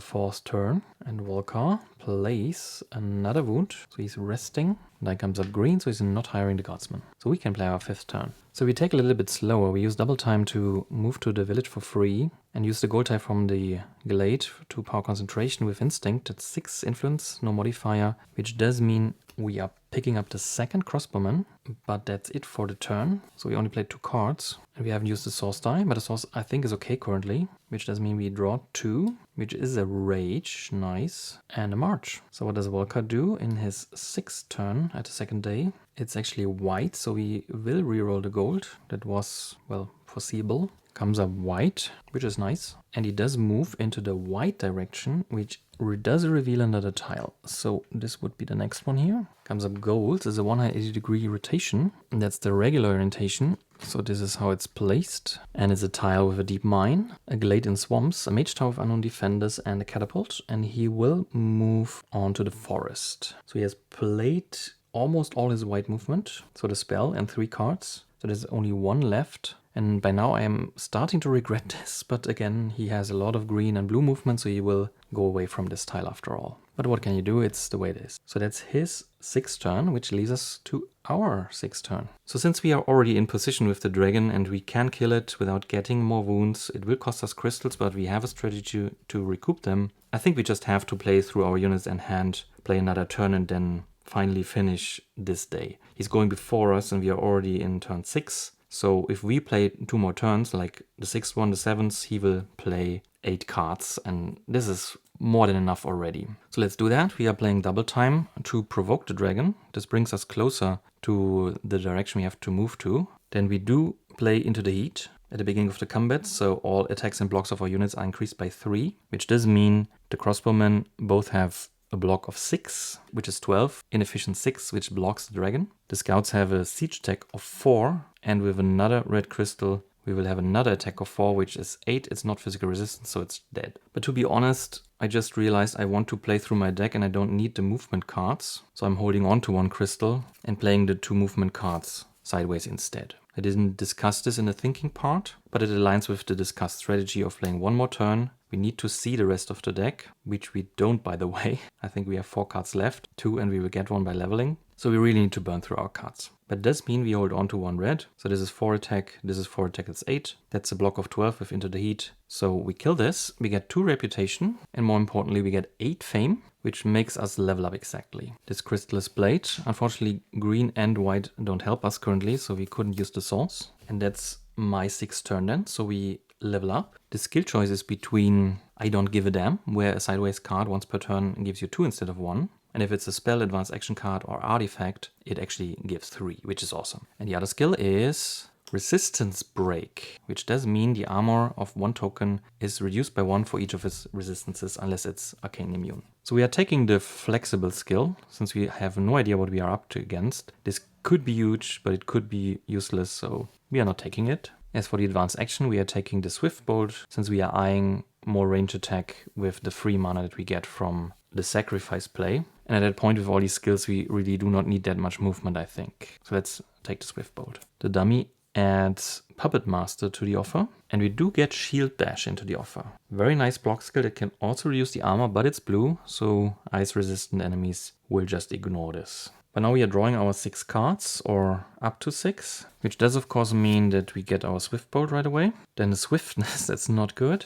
4th turn. And Volkar plays another wound. So he's resting. Die comes up green, so he's not hiring the guardsman. So we can play our 5th turn. So we take a little bit slower. We use double time to move to the village for free. And use the gold tie from the glade to power concentration with instinct. That's 6 influence, no modifier. Which does mean we are picking up the 2nd crossbowman. But that's it for the turn. So we only played 2 cards. And we haven't used the source die. But the source I think is okay currently. Which does mean we draw 2. Which is a rage. Nice. And a march. So what does Volkar do in his 6th turn at the 2nd day? It's actually white. So we will reroll the gold. That was, well, foreseeable. Comes up white, which is nice. And he does move into the white direction, which does reveal another tile. So this would be the next one here. Comes up gold. There's a 180-degree rotation. And that's the regular orientation. So this is how it's placed. And it's a tile with a deep mine, a glade in swamps, a mage tower of unknown defenders, and a catapult. And he will move on to the forest. So he has played almost all his white movement. So the spell and 3 cards. So there's only 1 left. And by now I am starting to regret this, but again, he has a lot of green and blue movement, so he will go away from this tile after all. But what can you do? It's the way it is. So that's his 6th turn, which leads us to our 6th turn. So since we are already in position with the dragon and we can kill it without getting more wounds, it will cost us crystals, but we have a strategy to recoup them. I think we just have to play through our units and hand, play another turn, and then finally finish this day. He's going before us and we are already in turn 6. So if we play 2 more turns, like the 6th one, the 7th, he will play 8 cards. And this is more than enough already. So let's do that. We are playing double time to provoke the dragon. This brings us closer to the direction we have to move to. Then we do play Into the Heat at the beginning of the combat. So all attacks and blocks of our units are increased by 3, which does mean the crossbowmen both have a block of 6, which is 12, inefficient 6, which blocks the dragon. The scouts have a siege attack of 4, and with another red crystal, we will have another attack of 4, which is 8. It's not physical resistance, so it's dead. But to be honest, I just realized I want to play through my deck and I don't need the movement cards. So I'm holding on to 1 crystal and playing the 2 movement cards sideways instead. I didn't discuss this in the thinking part, but it aligns with the discussed strategy of playing 1 more turn. We need to see the rest of the deck, which we don't, by the way. I think we have 4 cards left, 2, and we will get 1 by leveling. So we really need to burn through our cards. But it does mean we hold on to 1 red. So this is 4 attack, this is 4 attack, that's 8. That's a block of 12 with Into the Heat. So we kill this, we get 2 reputation, and more importantly, we get 8 fame, which makes us level up exactly. This crystal is blade. Unfortunately, green and white don't help us currently, so we couldn't use the source. And that's my 6th turn then, so we level up. The skill choice is between I Don't Give a Damn, where a sideways card once per turn gives you 2 instead of 1. And if it's a spell, advanced action card, or artifact, it actually gives 3, which is awesome. And the other skill is Resistance Break, which does mean the armor of 1 token is reduced by 1 for each of its resistances unless it's arcane immune. So we are taking the flexible skill, since we have no idea what we are up to against. This could be huge, but it could be useless, so we are not taking it. As for the advanced action, we are taking the Swift Bolt, since we are eyeing more range attack with the free mana that we get from the sacrifice play. And at that point, with all these skills, we really do not need that much movement, I think. So let's take the Swift Bolt. The dummy adds Puppet Master to the offer, and we do get Shield Bash into the offer. Very nice block skill that can also reduce the armor, but it's blue, so ice-resistant enemies will just ignore this. But now we are drawing our 6 cards, or up to 6, which does of course mean that we get our Swift Bolt right away. Then the Swiftness, that's not good.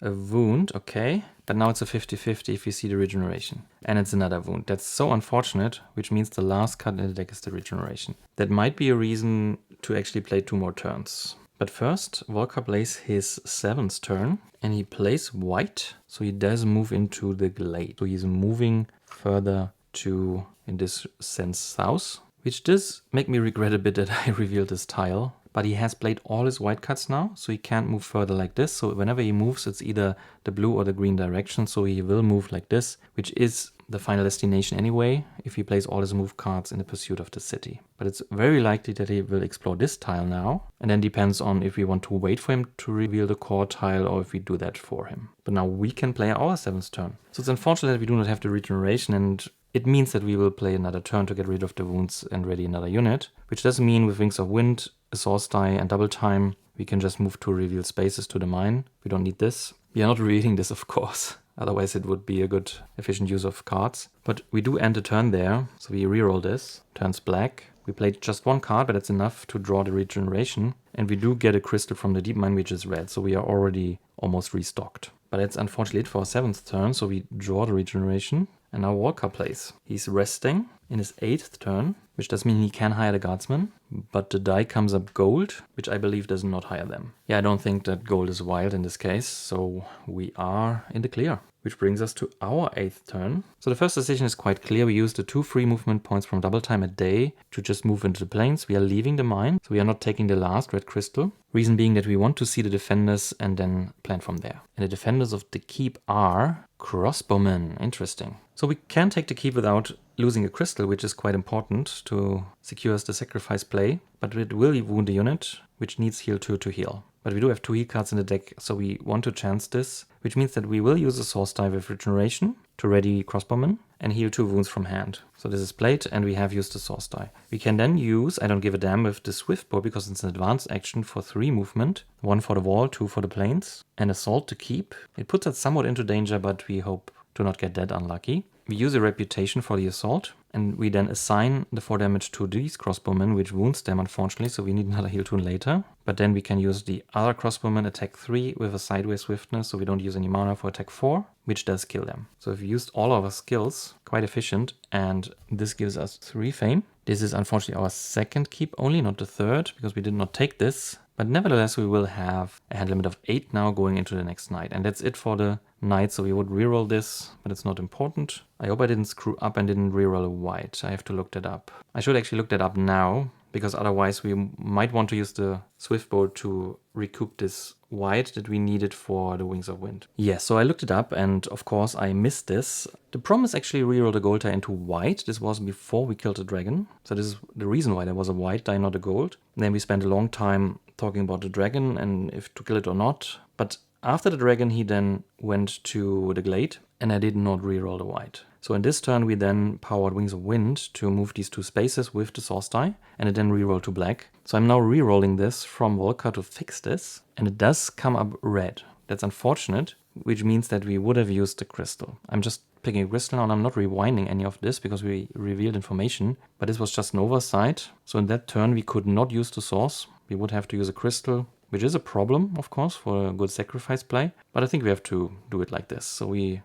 A wound, okay. But now it's a 50-50 if you see the regeneration. And it's another wound. That's so unfortunate, which means the last card in the deck is the regeneration. That might be a reason to actually play 2 more turns. But first, Volkar plays his 7th turn, and he plays white, so he does move into the glade. So he's moving further to, in this sense, south, which does make me regret a bit that I revealed this tile. but he has played all his white cards now, so he can't move further like this. So whenever he moves, it's either the blue or the green direction, so he will move like this, which is the final destination anyway, if he plays all his move cards in the pursuit of the city. But it's very likely that he will explore this tile now, and then depends on if we want to wait for him to reveal the core tile or if we do that for him. But now we can play our 7th turn. So it's unfortunate that we do not have the regeneration, and it means that we will play another turn to get rid of the wounds and ready another unit, which does mean with Wings of Wind, a source die and double time, we can just move 2 revealed spaces to the mine. We don't need this. We are not revealing this, of course. Otherwise it would be a good efficient use of cards. But we do end a turn there, so we reroll this. Turns black. We played just 1 card, but that's enough to draw the regeneration. And we do get a crystal from the deep mine, which is red, so we are already almost restocked. But that's unfortunately it for our 7th turn, so we draw the regeneration. And now Walker plays. He's resting in his 8th turn, which does mean he can hire the guardsman, but the die comes up gold, which I believe does not hire them. Yeah, I don't think that gold is wild in this case, so we are in the clear. Which brings us to our 8th turn. So the first decision is quite clear. We use the 2 free movement points from double time a day to just move into the plains. We are leaving the mine, so we are not taking the last red crystal. Reason being that we want to see the defenders and then plan from there. And the defenders of the keep are crossbowmen. Interesting. So we can take the keep without losing a crystal, which is quite important to secure us the sacrifice play. But it will wound a unit, which needs heal 2 to heal. But we do have 2 heal cards in the deck, so we want to chance this, which means that we will use a source die with regeneration to ready crossbowman and heal 2 wounds from hand. So this is played, and we have used the source die. We can then use, I don't give a damn, with the swift bow because it's an advanced action for 3 movement, 1 for the wall, 2 for the plains, and assault to keep. It puts us somewhat into danger, but we hope to not get that unlucky. We use a reputation for the assault, and we then assign the 4 damage to these crossbowmen, which wounds them unfortunately, so we need another heal tool later. But then we can use the other crossbowman attack 3 with a sideways swiftness, so we don't use any mana for attack 4, which does kill them. So if we used all of our skills, quite efficient, and this gives us 3 fame. This is unfortunately our 2nd keep only, not the 3rd, because we did not take this. But nevertheless, we will have a hand limit of 8 now going into the next night. And that's it for the night, so we would reroll this, but it's not important. I hope I didn't screw up and didn't reroll a white. I have to look that up. I should actually look that up now, because otherwise we might want to use the swift bow to recoup this white that we needed for the Wings of Wind. Yeah, so I looked it up, and of course I missed this. The promise actually rerolled the gold die into white. This was before we killed the dragon. So this is the reason why there was a white die, not a gold. And then we spent a long time talking about the dragon and if to kill it or not. But after the dragon, he then went to the glade, and I did not reroll the white. So in this turn, we then powered Wings of Wind to move these 2 spaces with the source die, and it then rerolled to black. So I'm now rerolling this from Volker to fix this, and it does come up red. That's unfortunate, which means that we would have used the crystal. I'm just picking a crystal now, and I'm not rewinding any of this because we revealed information, but this was just an oversight. So in that turn, we could not use the source. We would have to use a crystal, which is a problem, of course, for a good sacrifice play. But I think we have to do it like this. So we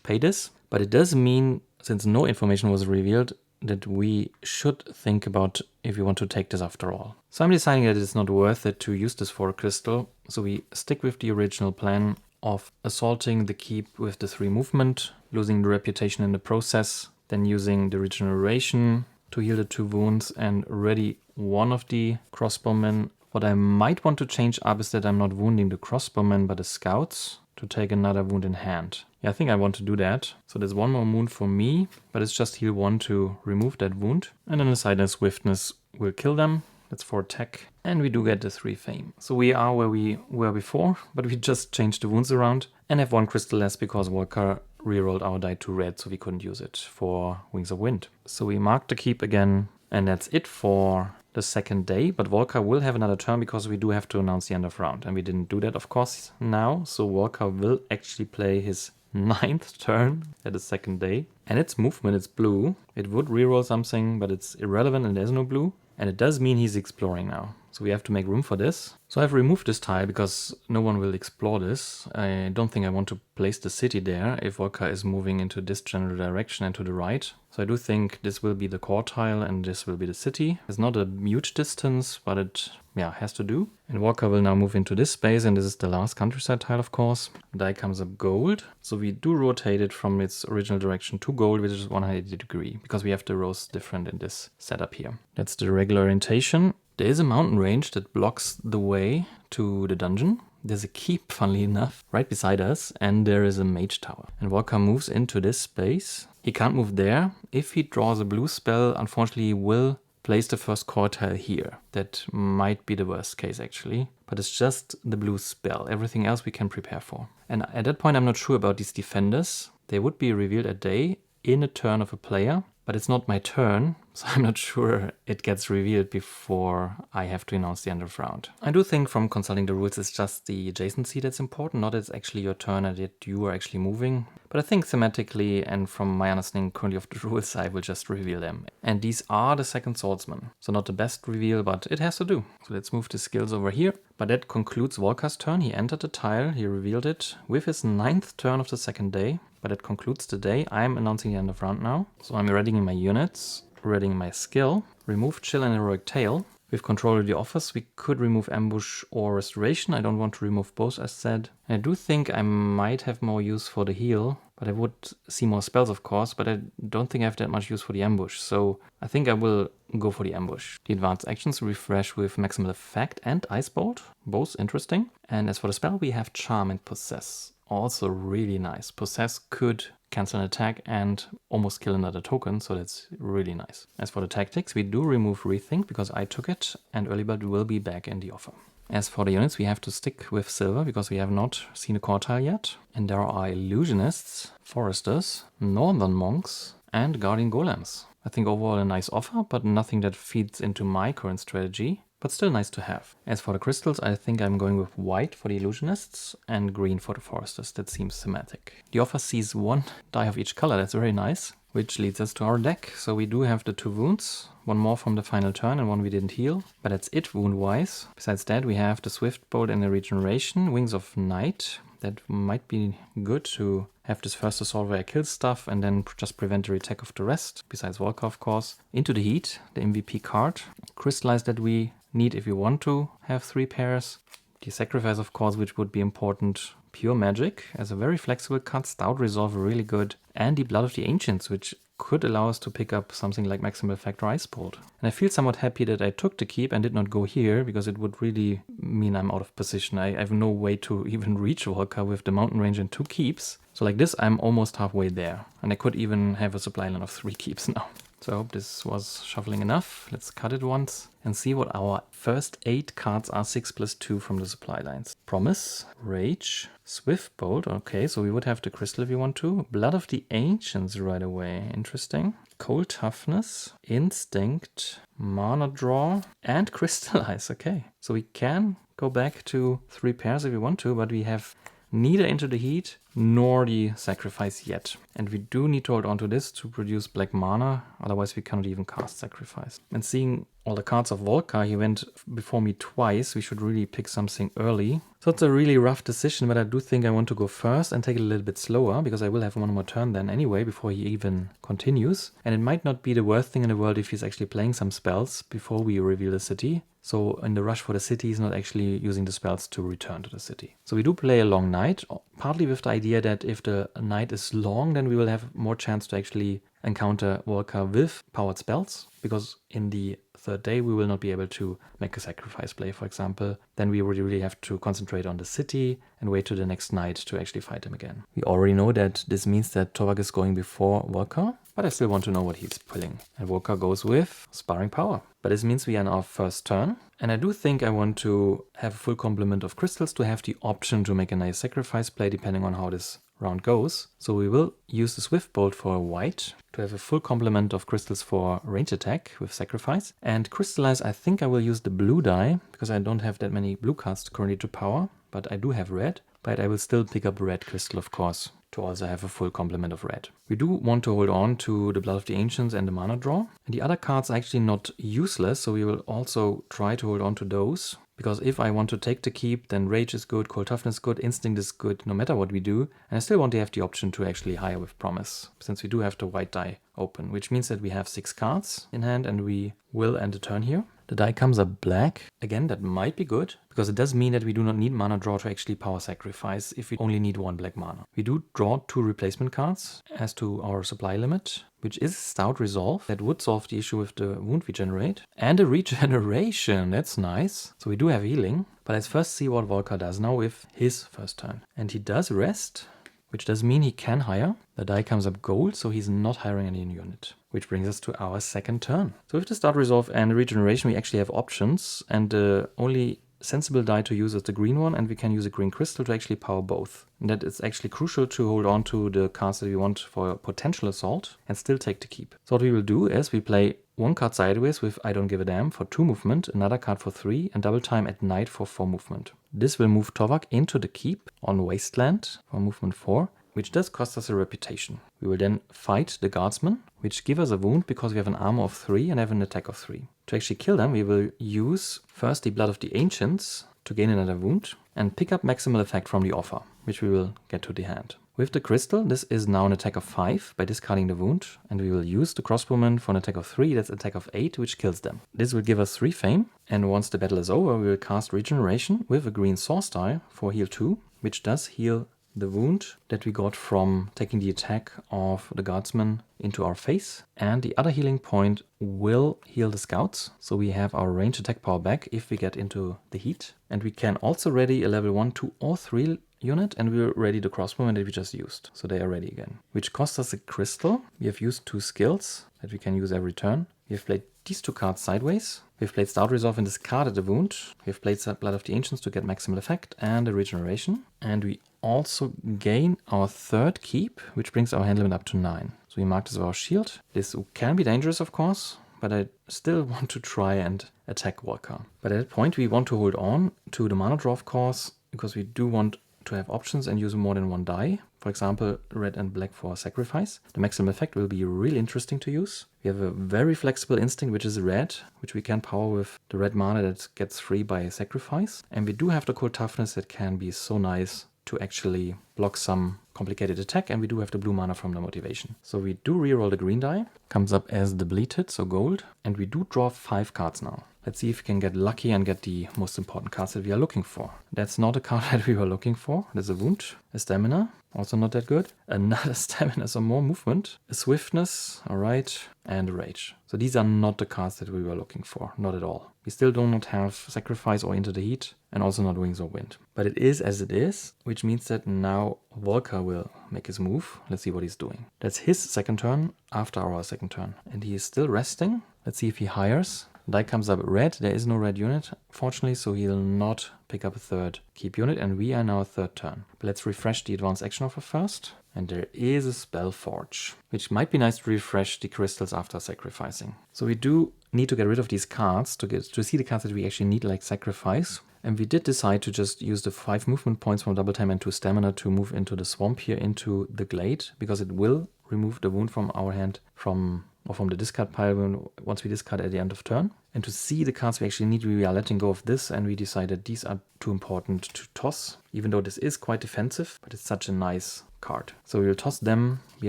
pay this. But it does mean, since no information was revealed, that we should think about if we want to take this after all. So I'm deciding that it's not worth it to use this for a crystal. So we stick with the original plan of assaulting the keep with the 3 movement, losing the reputation in the process, then using the regeneration to heal the 2 wounds and ready one of the crossbowmen. What I might want to change up is that I'm not wounding the crossbowmen but the scouts to take another wound in hand. Yeah, I think I want to do that. So there's 1 more wound for me, but it's just heal 1 to remove that wound. And then the silent swiftness will kill them. That's 4 attack. And we do get the 3 fame. So we are where we were before, but we just changed the wounds around and have 1 crystal less because Volker rerolled our die to red, so we couldn't use it for Wings of Wind. So we mark the keep again, and that's it for the 2nd day, but Volker will have another turn because we do have to announce the end of round, and we didn't do that, of course, now. So Volker will actually play his 9th turn at the 2nd day, and its movement is blue. It would reroll something, but it's irrelevant and there's no blue, and it does mean he's exploring now. So we have to make room for this. So I've removed this tile because no one will explore this. I don't think I want to place the city there if Volker is moving into this general direction and to the right. So I do think this will be the core tile and this will be the city. It's not a huge distance, but it has to do. And Volker will now move into this space, and this is the last countryside tile, of course. Die comes up gold. So we do rotate it from its original direction to gold, which is 180 degrees, because we have the rows different in this setup here. That's the regular orientation. There is a mountain range that blocks the way to the dungeon. There's a keep, funnily enough, right beside us, and there is a mage tower. And Volker moves into this space. He can't move there. If he draws a blue spell, unfortunately he will place the first core tile here. That might be the worst case actually, but it's just the blue spell. Everything else we can prepare for. And at that point I'm not sure about these defenders. They would be revealed a day in a turn of a player, but it's not my turn, so I'm not sure it gets revealed before I have to announce the end of round. I do think from consulting the rules it's just the adjacency that's important, not it's actually your turn and that you are actually moving. But I think thematically and from my understanding currently of the rules, I will just reveal them. And these are the second swordsman. So not the best reveal, but it has to do. So let's move the skills over here. But that concludes Volker's turn. He entered the tile, he revealed it with his 9th turn of the second day. But it concludes the day. I'm announcing the end of round now. So I'm readying my units, readying my skill, remove chill and heroic tail. With control of the office, we could remove ambush or restoration. I don't want to remove both as said. And I do think I might have more use for the heal, but I would see more spells of course, but I don't think I have that much use for the ambush. So I think I will go for the ambush. The advanced actions refresh with maximal effect and ice bolt, both interesting. And as for the spell, we have charm and possess. Also really nice. Possess could cancel an attack and almost kill another token, so that's really nice. As for the tactics, we do remove Rethink because I took it, and Early Bird will be back in the offer. As for the units, we have to stick with silver because we have not seen a core tile yet. And there are illusionists, foresters, northern monks, and guardian golems. I think overall a nice offer, but nothing that feeds into my current strategy. But still nice to have. As for the crystals, I think I'm going with white for the illusionists and green for the foresters. That seems thematic. The offer sees 1 die of each color, that's very nice. Which leads us to our deck. So we do have the 2 wounds, 1 more from the final turn and 1 we didn't heal. But that's it wound-wise. Besides that we have the Swift Bolt and the Regeneration, Wings of Night. That might be good to have this first assault where I kill stuff and then just prevent the attack of the rest, besides Volker of course. Into the Heat, the MVP card. Crystallize that we need if you want to have 3 pairs. The Sacrifice of course, which would be important. Pure Magic as a very flexible card. Stout Resolve, really good. And the Blood of the Ancients, which could allow us to pick up something like Maximal Effect or Ice Bolt. And I feel somewhat happy that I took the keep and did not go here, because it would really mean I'm out of position. I have no way to even reach Volker with the mountain range and 2 keeps. So like this, I'm almost halfway there. And I could even have a supply line of 3 keeps now. So I hope this was shuffling enough. Let's cut it once and see what our first 8 cards are. 6 plus 2 from the supply lines. Promise, Rage, Swift Bolt. Okay, so we would have the Crystal if you want to. Blood of the Ancients right away. Interesting. Cold Toughness, Instinct, Mana Draw, and Crystallize. Okay, so we can go back to 3 pairs if we want to, but we have neither Into the Heat nor the Sacrifice yet. And we do need to hold on to this to produce black mana, otherwise we cannot even cast Sacrifice. And seeing all the cards of Volker, he went before me twice, we should really pick something early. So it's a really rough decision, but I do think I want to go first and take it a little bit slower, because I will have 1 more turn then anyway before he even continues. And it might not be the worst thing in the world if he's actually playing some spells before we reveal the city. So in the rush for the city, he's not actually using the spells to return to the city. So we do play a long night, partly with the idea that if the night is long, then we will have more chance to actually encounter Volker with powered spells, because in the 3rd day we will not be able to make a sacrifice play, for example. Then we would really have to concentrate on the city and wait to the next night to actually fight him again. We already know that this means that Tovak is going before Volker, but I still want to know what he's pulling. And Volker goes with Sparring Power. But this means we are in our first turn. And I do think I want to have a full complement of crystals to have the option to make a nice sacrifice play depending on how this round goes. So we will use the Swift Bolt for white to have a full complement of crystals for range attack with sacrifice. And Crystallize, I think I will use the blue die, because I don't have that many blue cards currently to power, but I do have red. But I will still pick up red crystal, of course, to also have a full complement of red. We do want to hold on to the Blood of the Ancients and the Mana Draw. And the other cards are actually not useless, so we will also try to hold on to those. Because if I want to take the keep, then Rage is good, Cold Toughness is good, Instinct is good, no matter what we do. And I still want to have the option to actually hire with Promise, since we do have the white die open, which means that we have 6 cards in hand and we will end the turn here. The die comes up black. Again, that might be good, because it does mean that we do not need mana draw to actually power sacrifice if we only need 1 black mana. We do draw 2 replacement cards as to our supply limit, which is Stout Resolve. That would solve the issue with the wound we generate. And a regeneration, that's nice. So we do have healing, but let's first see what Volker does now with his first turn. And he does rest, which does mean he can hire. The die comes up gold, so he's not hiring any unit. Which brings us to our second turn. So with the Start Resolve and Regeneration, we actually have options, and the only sensible die to use is the green one, and we can use a green crystal to actually power both. And that is actually crucial to hold on to the cards that we want for potential assault and still take the keep. So what we will do is we play 1 card sideways with I Don't Give a Damn for 2 movement, another card for 3, and double time at night for 4 movement. This will move Tovak into the keep on Wasteland for movement 4, which does cost us a reputation. We will then fight the guardsmen, which give us a wound because we have an armor of 3 and have an attack of 3. To actually kill them, we will use first the Blood of the Ancients to gain another wound and pick up maximal effect from the offer, which we will get to the hand. With the crystal, this is now an attack of 5 by discarding the wound, and we will use the crossbowman for an attack of 3, that's attack of 8, which kills them. This will give us 3 fame, and once the battle is over, we will cast Regeneration with a green source die for heal 2, which does heal the wound that we got from taking the attack of the guardsman into our face, and the other healing point will heal the scouts, so we have our range attack power back if we get into the heat, and we can also ready a level 1, 2 or 3 unit, and we're ready the crossbowman that we just used, so they are ready again, which costs us a crystal. We have used 2 skills that we can use every turn. We have played these 2 cards sideways. We've played Stout Resolve and discarded the wound. We've played Blood of the Ancients to get maximal effect and a regeneration. And we also gain our 3rd keep, which brings our hand limit up to 9. So we mark this as our shield. This can be dangerous, of course, but I still want to try and attack Volker. But at that point, we want to hold on to the mana draw, of course, because we do want to have options and use more than 1 die. For example, red and black for sacrifice. The maximum effect will be really interesting to use. We have a very flexible instinct, which is red, which we can power with the red mana that gets free by sacrifice. And we do have the cold toughness that can be so nice to actually block some complicated attack, and we do have the blue mana from the motivation. So we do reroll the green die, comes up as depleted, so gold, and we do draw 5 cards now. Let's see if we can get lucky and get the most important cards that we are looking for. That's not a card that we were looking for. There's a wound, a stamina, also not that good. Another stamina, so more movement, a swiftness, alright, and a rage. So these are not the cards that we were looking for, not at all. We still do not have sacrifice or into the heat, and also not wings or wind. But it is as it is, which means that now Volker will make his move. Let's see what he's doing. That's his second turn after our second turn. And he is still resting. Let's see if he hires. Die comes up red. There is no red unit, fortunately, so he'll not pick up a 3rd keep unit, and we are now 3rd turn. But let's refresh the advanced action offer first. And there is a Spell Forge, which might be nice to refresh the crystals after sacrificing. So we do need to get rid of these cards to see the cards that we actually need, like sacrifice. And we did decide to just use the 5 movement points from double time and 2 stamina to move into the swamp here, into the glade, because it will remove the wound from our hand from the discard pile once we discard at the end of turn. And to see the cards we actually need, we are letting go of this, and we decided these are too important to toss, even though this is quite defensive, but it's such a nice card. So we will toss them. We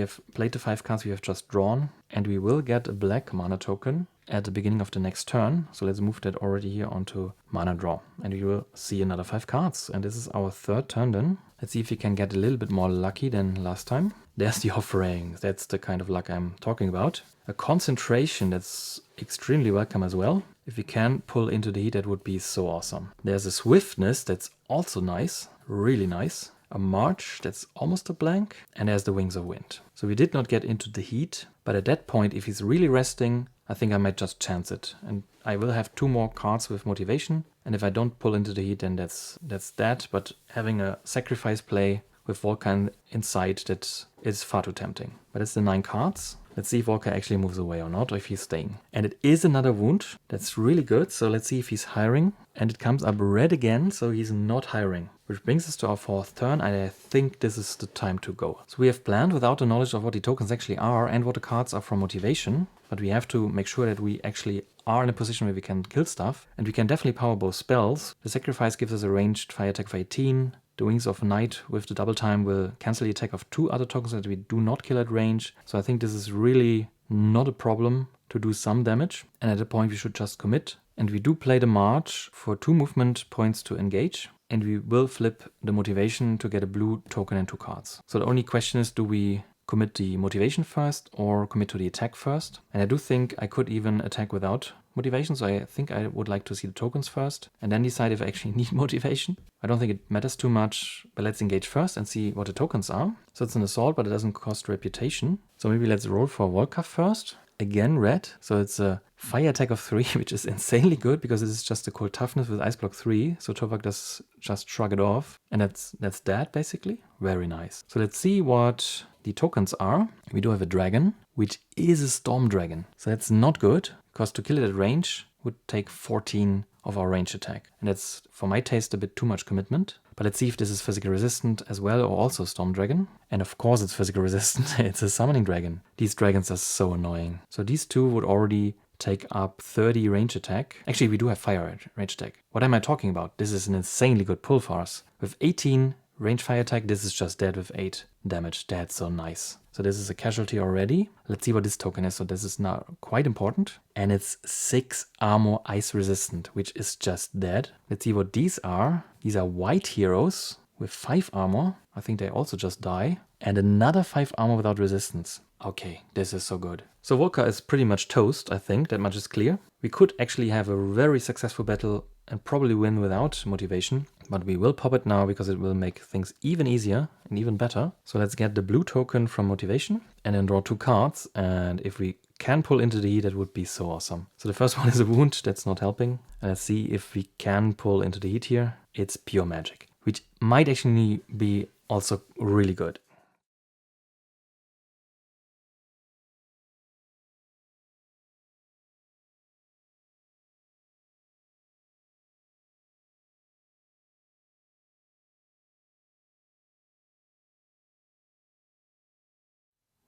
have played the 5 cards we have just drawn, and we will get a black mana token at the beginning of the next turn. So let's move that already here onto mana draw, and we will see another 5 cards. And this is our 3rd turn then. Let's see if we can get a little bit more lucky than last time. There's the offering. That's the kind of luck I'm talking about. A concentration, that's extremely welcome as well. If we can pull into the heat, that would be so awesome. There's a swiftness, that's also nice, really nice. A march, that's almost a blank. And there's the wings of wind. So we did not get into the heat, but at that point, if he's really resting, I think I might just chance it. And I will have 2 more cards with motivation. And if I don't pull into the heat, then that's that. But having a sacrifice play with Volker inside, that is far too tempting. But it's the 9 cards. Let's see if Volker actually moves away or not, or if he's staying. And it is another wound. That's really good. So let's see if he's hiring. And it comes up red again, so he's not hiring. Which brings us to our 4th turn, and I think this is the time to go. So we have planned without the knowledge of what the tokens actually are and what the cards are from motivation. But we have to make sure that we actually are in a position where we can kill stuff. And we can definitely power both spells. The sacrifice gives us a ranged fire attack of 18. The Wings of Night with the double time will cancel the attack of 2 other tokens that we do not kill at range. So I think this is really not a problem to do some damage, and at a point we should just commit. And we do play the March for 2 movement points to engage, and we will flip the motivation to get a blue token and 2 cards. So the only question is, do we commit the motivation first or commit to the attack first? And I do think I could even attack without motivation, so I think I would like to see the tokens first and then decide if I actually need motivation. I don't think it matters too much, but let's engage first and see what the tokens are. So it's an assault, but it doesn't cost reputation. So maybe let's roll for Volca first. Again, red. So it's a fire attack of 3, which is insanely good because it is just a cold toughness with ice block 3. So Tovak does just shrug it off. And that's that basically. Very nice. So let's see what the tokens are. We do have a dragon, which is a storm dragon. So that's not good because to kill it at range would take 14 of our range attack. And that's, for my taste, a bit too much commitment. But let's see if this is physical resistant as well, or also Storm Dragon. And of course it's physical resistant, it's a summoning dragon. These dragons are so annoying. So these 2 would already take up 30 range attack. Actually, we do have fire range attack. What am I talking about? This is an insanely good pull for us. With 18 range fire attack, this is just dead with 8 damage. That's so nice. So this is a casualty already. Let's see what this token is. So this is now quite important. And it's 6 armor ice resistant, which is just dead. Let's see what these are. These are white heroes with 5 armor. I think they also just die. And another 5 armor without resistance. Okay, this is so good. So Volca is pretty much toast, I think. That much is clear. We could actually have a very successful battle and probably win without motivation. But we will pop it now because it will make things even easier and even better. So let's get the blue token from motivation and then draw 2 cards. And if we can pull into the heat, that would be so awesome. So the first one is a wound. That's not helping. And let's see if we can pull into the heat here. It's pure magic, which might actually be also really good.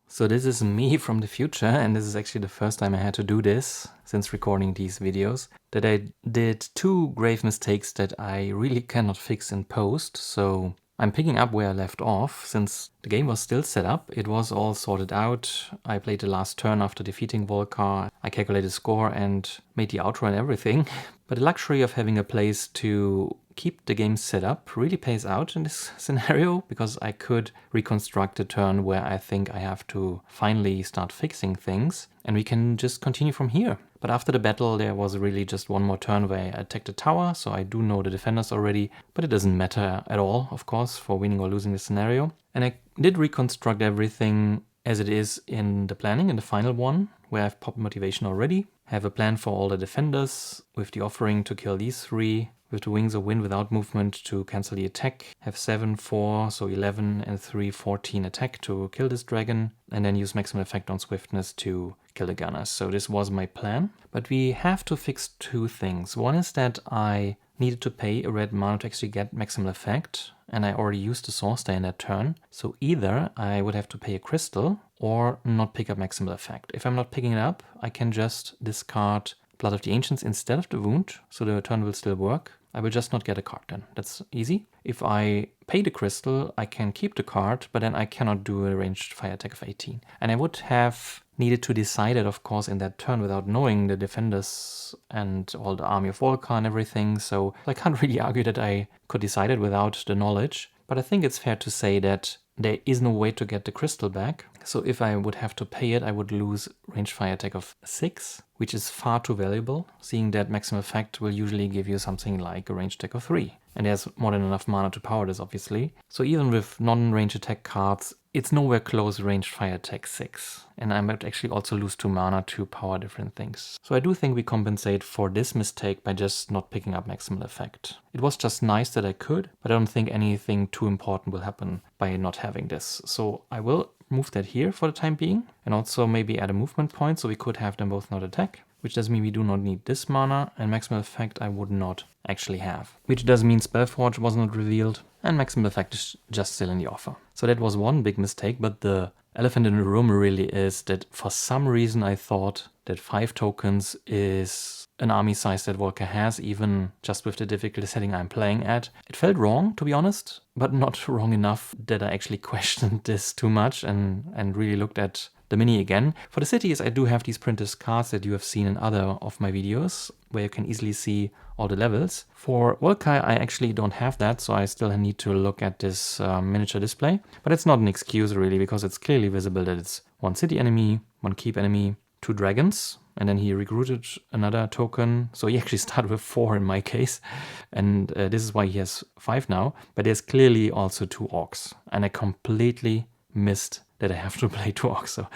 So this is me from the future, and this is actually the first time I had to do this since recording these videos, that I did 2 grave mistakes that I really cannot fix in post. So I'm picking up where I left off. Since the game was still set up, it was all sorted out. I played the last turn after defeating Volca, I calculated score and made the outro and everything. But the luxury of having a place to keep the game set up really pays out in this scenario, because I could reconstruct a turn where I think I have to finally start fixing things, and we can just continue from here. But after the battle there was really just one more turn where I attacked the tower, so I do know the defenders already, but it doesn't matter at all, of course, for winning or losing the scenario. And I did reconstruct everything as it is in the planning, in the final one, where I've popped motivation already. Have a plan for all the defenders, with the offering to kill these 3, with the wings of wind without movement to cancel the attack. Have 7, 4, so 11 and 3, 14 attack to kill this dragon, and then use maximum effect on swiftness to kill the gunners. So this was my plan. But we have to fix 2 things. One is that I needed to pay a red mana to actually get maximal effect, and I already used the Source Day in that turn. So either I would have to pay a crystal or not pick up maximal effect. If I'm not picking it up, I can just discard Blood of the Ancients instead of the wound, so the turn will still work. I will just not get a card then. That's easy. If I pay the crystal, I can keep the card, but then I cannot do a ranged fire attack of 18. And I would have needed to decide it, of course, in that turn without knowing the defenders and all the army of Volca and everything, so I can't really argue that I could decide it without the knowledge. But I think it's fair to say that there is no way to get the crystal back. So if I would have to pay it, I would lose ranged fire attack of 6, which is far too valuable, seeing that maximum effect will usually give you something like a ranged attack of 3. And there's more than enough mana to power this, obviously. So even with non-range attack cards, it's nowhere close ranged fire attack 6. And I might actually also lose 2 mana to power different things. So I do think we compensate for this mistake by just not picking up maximal effect. It was just nice that I could, but I don't think anything too important will happen by not having this. So I will move that here for the time being, and also maybe add a movement point so we could have them both not attack, which does mean we do not need this mana, and maximal effect I would not actually have. Which does mean Spellforge was not revealed, and maximal effect is just still in the offer. So that was one big mistake, but the elephant in the room really is that for some reason I thought that 5 tokens is an army size that Volca has, even just with the difficulty setting I'm playing at. It felt wrong, to be honest, but not wrong enough that I actually questioned this too much and really looked at the mini again. For the cities, I do have these printed cards that you have seen in other of my videos, where you can easily see all the levels. For Volkai, I actually don't have that, so I still need to look at this miniature display. But it's not an excuse really, because it's clearly visible that it's 1 city enemy, 1 keep enemy, 2 dragons, and then he recruited another token. So he actually started with 4 in my case, and this is why he has 5 now. But there's clearly also 2 orcs, and I completely missed that I have to play 2 orcs. So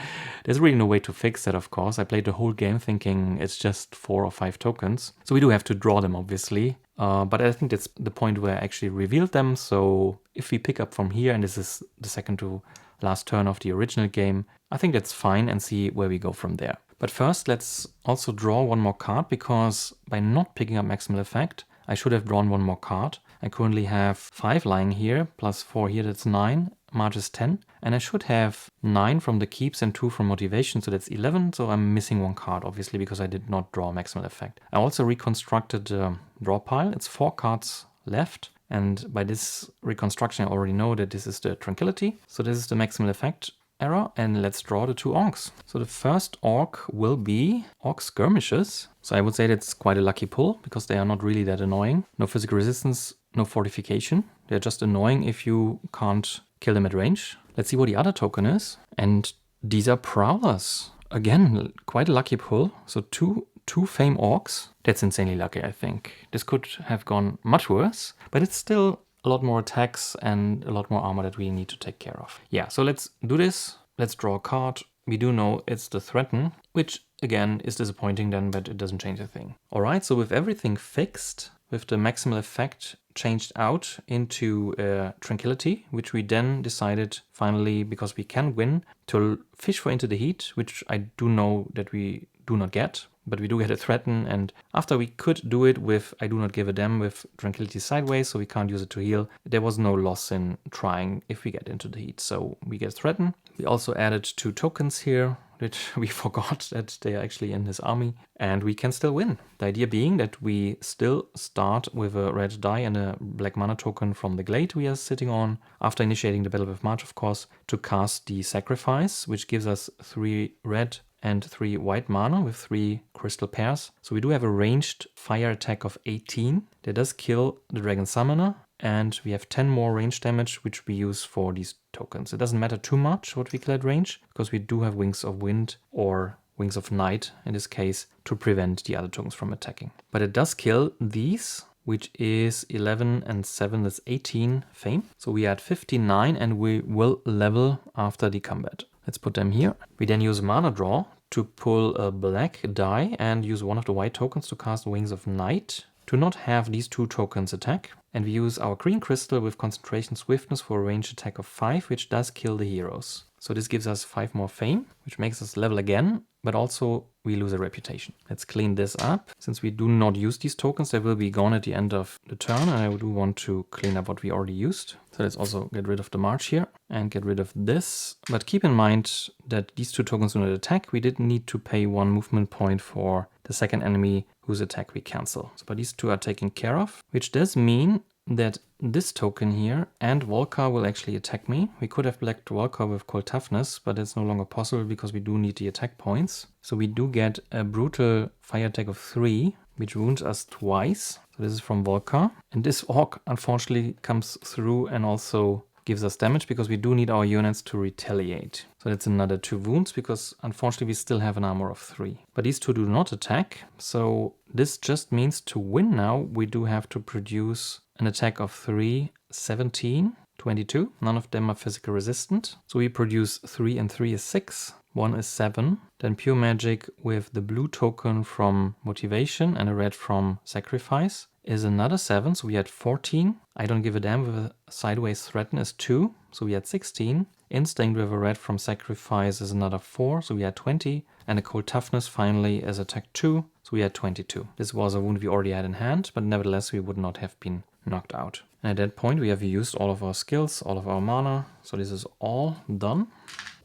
there's really no way to fix that, of course. I played the whole game thinking it's just 4 or 5 tokens. So we do have to draw them, obviously. But I think that's the point where I actually revealed them. So if we pick up from here, and this is the second to last turn of the original game, I think that's fine, and see where we go from there. But first, let's also draw 1 more card, because by not picking up Maximal Effect, I should have drawn 1 more card. I currently have 5 lying here, plus 4 here, that's 9. March is 10. And I should have 9 from the keeps and 2 from motivation, so that's 11. So I'm missing 1 card, obviously, because I did not draw Maximal Effect. I also reconstructed the draw pile. It's 4 cards left. And by this reconstruction, I already know that this is the Tranquility. So this is the Maximal Effect error, and let's draw the 2 orcs. So the first orc will be Orc Skirmishes. So I would say that's quite a lucky pull, because they are not really that annoying. No physical resistance, no fortification. They're just annoying if you can't kill them at range. Let's see what the other token is. And these are Prowlers. Again, quite a lucky pull. So two Fame Orcs. That's insanely lucky, I think. This could have gone much worse, but it's still a lot more attacks and a lot more armor that we need to take care of. Yeah, so let's do this. Let's draw a card. We do know it's the Threaten, which again is disappointing then, but it doesn't change a thing. All right, so with everything fixed, with the Maximal Effect changed out into Tranquility, which we then decided finally, because we can win, to fish for Into the Heat, which I do know that we do not get. But we do get a Threaten, and after we could do it with I do not give a damn with Tranquility sideways, so we can't use it to heal, there was no loss in trying if we get Into the Heat. So we get Threaten. We also added 2 tokens here, which we forgot that they are actually in his army, and we can still win. The idea being that we still start with a red die and a black mana token from the glade we are sitting on, after initiating the Battle with March, of course, to cast the Sacrifice, which gives us 3 red and 3 white mana with 3 crystal pairs. So we do have a ranged fire attack of 18. That does kill the Dragon Summoner, and we have 10 more range damage, which we use for these tokens. It doesn't matter too much what we kill at range, because we do have Wings of Wind or Wings of Night in this case to prevent the other tokens from attacking. But it does kill these, which is 11 and 7, that's 18 fame. So we are at 59, and we will level after the combat. Let's put them here. We then use Mana Draw to pull a black die and use 1 of the white tokens to cast Wings of Night to not have these 2 tokens attack. And we use our green crystal with concentration swiftness for a ranged attack of 5, which does kill the heroes. So this gives us 5 more fame, which makes us level again, but also we lose a reputation. Let's clean this up. Since we do not use these tokens, they will be gone at the end of the turn, and I do want to clean up what we already used. So let's also get rid of the March here and get rid of this. But keep in mind that these 2 tokens do not attack. We did need to pay 1 movement point for the second enemy whose attack we cancel. So but these 2 are taken care of, which does mean that this token here and Volkar will actually attack me. We could have blacked Volkar with Cold Toughness, but it's no longer possible because we do need the attack points. So we do get a brutal fire attack of 3, which wounds us twice. So this is from Volkar. And this orc unfortunately comes through and also gives us damage, because we do need our units to retaliate. So that's another 2 wounds, because unfortunately we still have an armor of 3. But these 2 do not attack. So this just means to win now, we do have to produce an attack of 3, 17, 22. None of them are physical resistant. So we produce 3 and 3 is 6. 1 is 7. Then Pure Magic with the blue token from Motivation and a red from Sacrifice is another 7. So we had 14. I don't give a damn with a Sideways Threaten is 2. So we had 16. Instinct with a red from Sacrifice is another 4. So we had 20. And a Cold Toughness finally is attack 2. So we had 22. This was a wound we already had in hand, but nevertheless we would not have been knocked out. And at that point we have used all of our skills, all of our mana. So this is all done.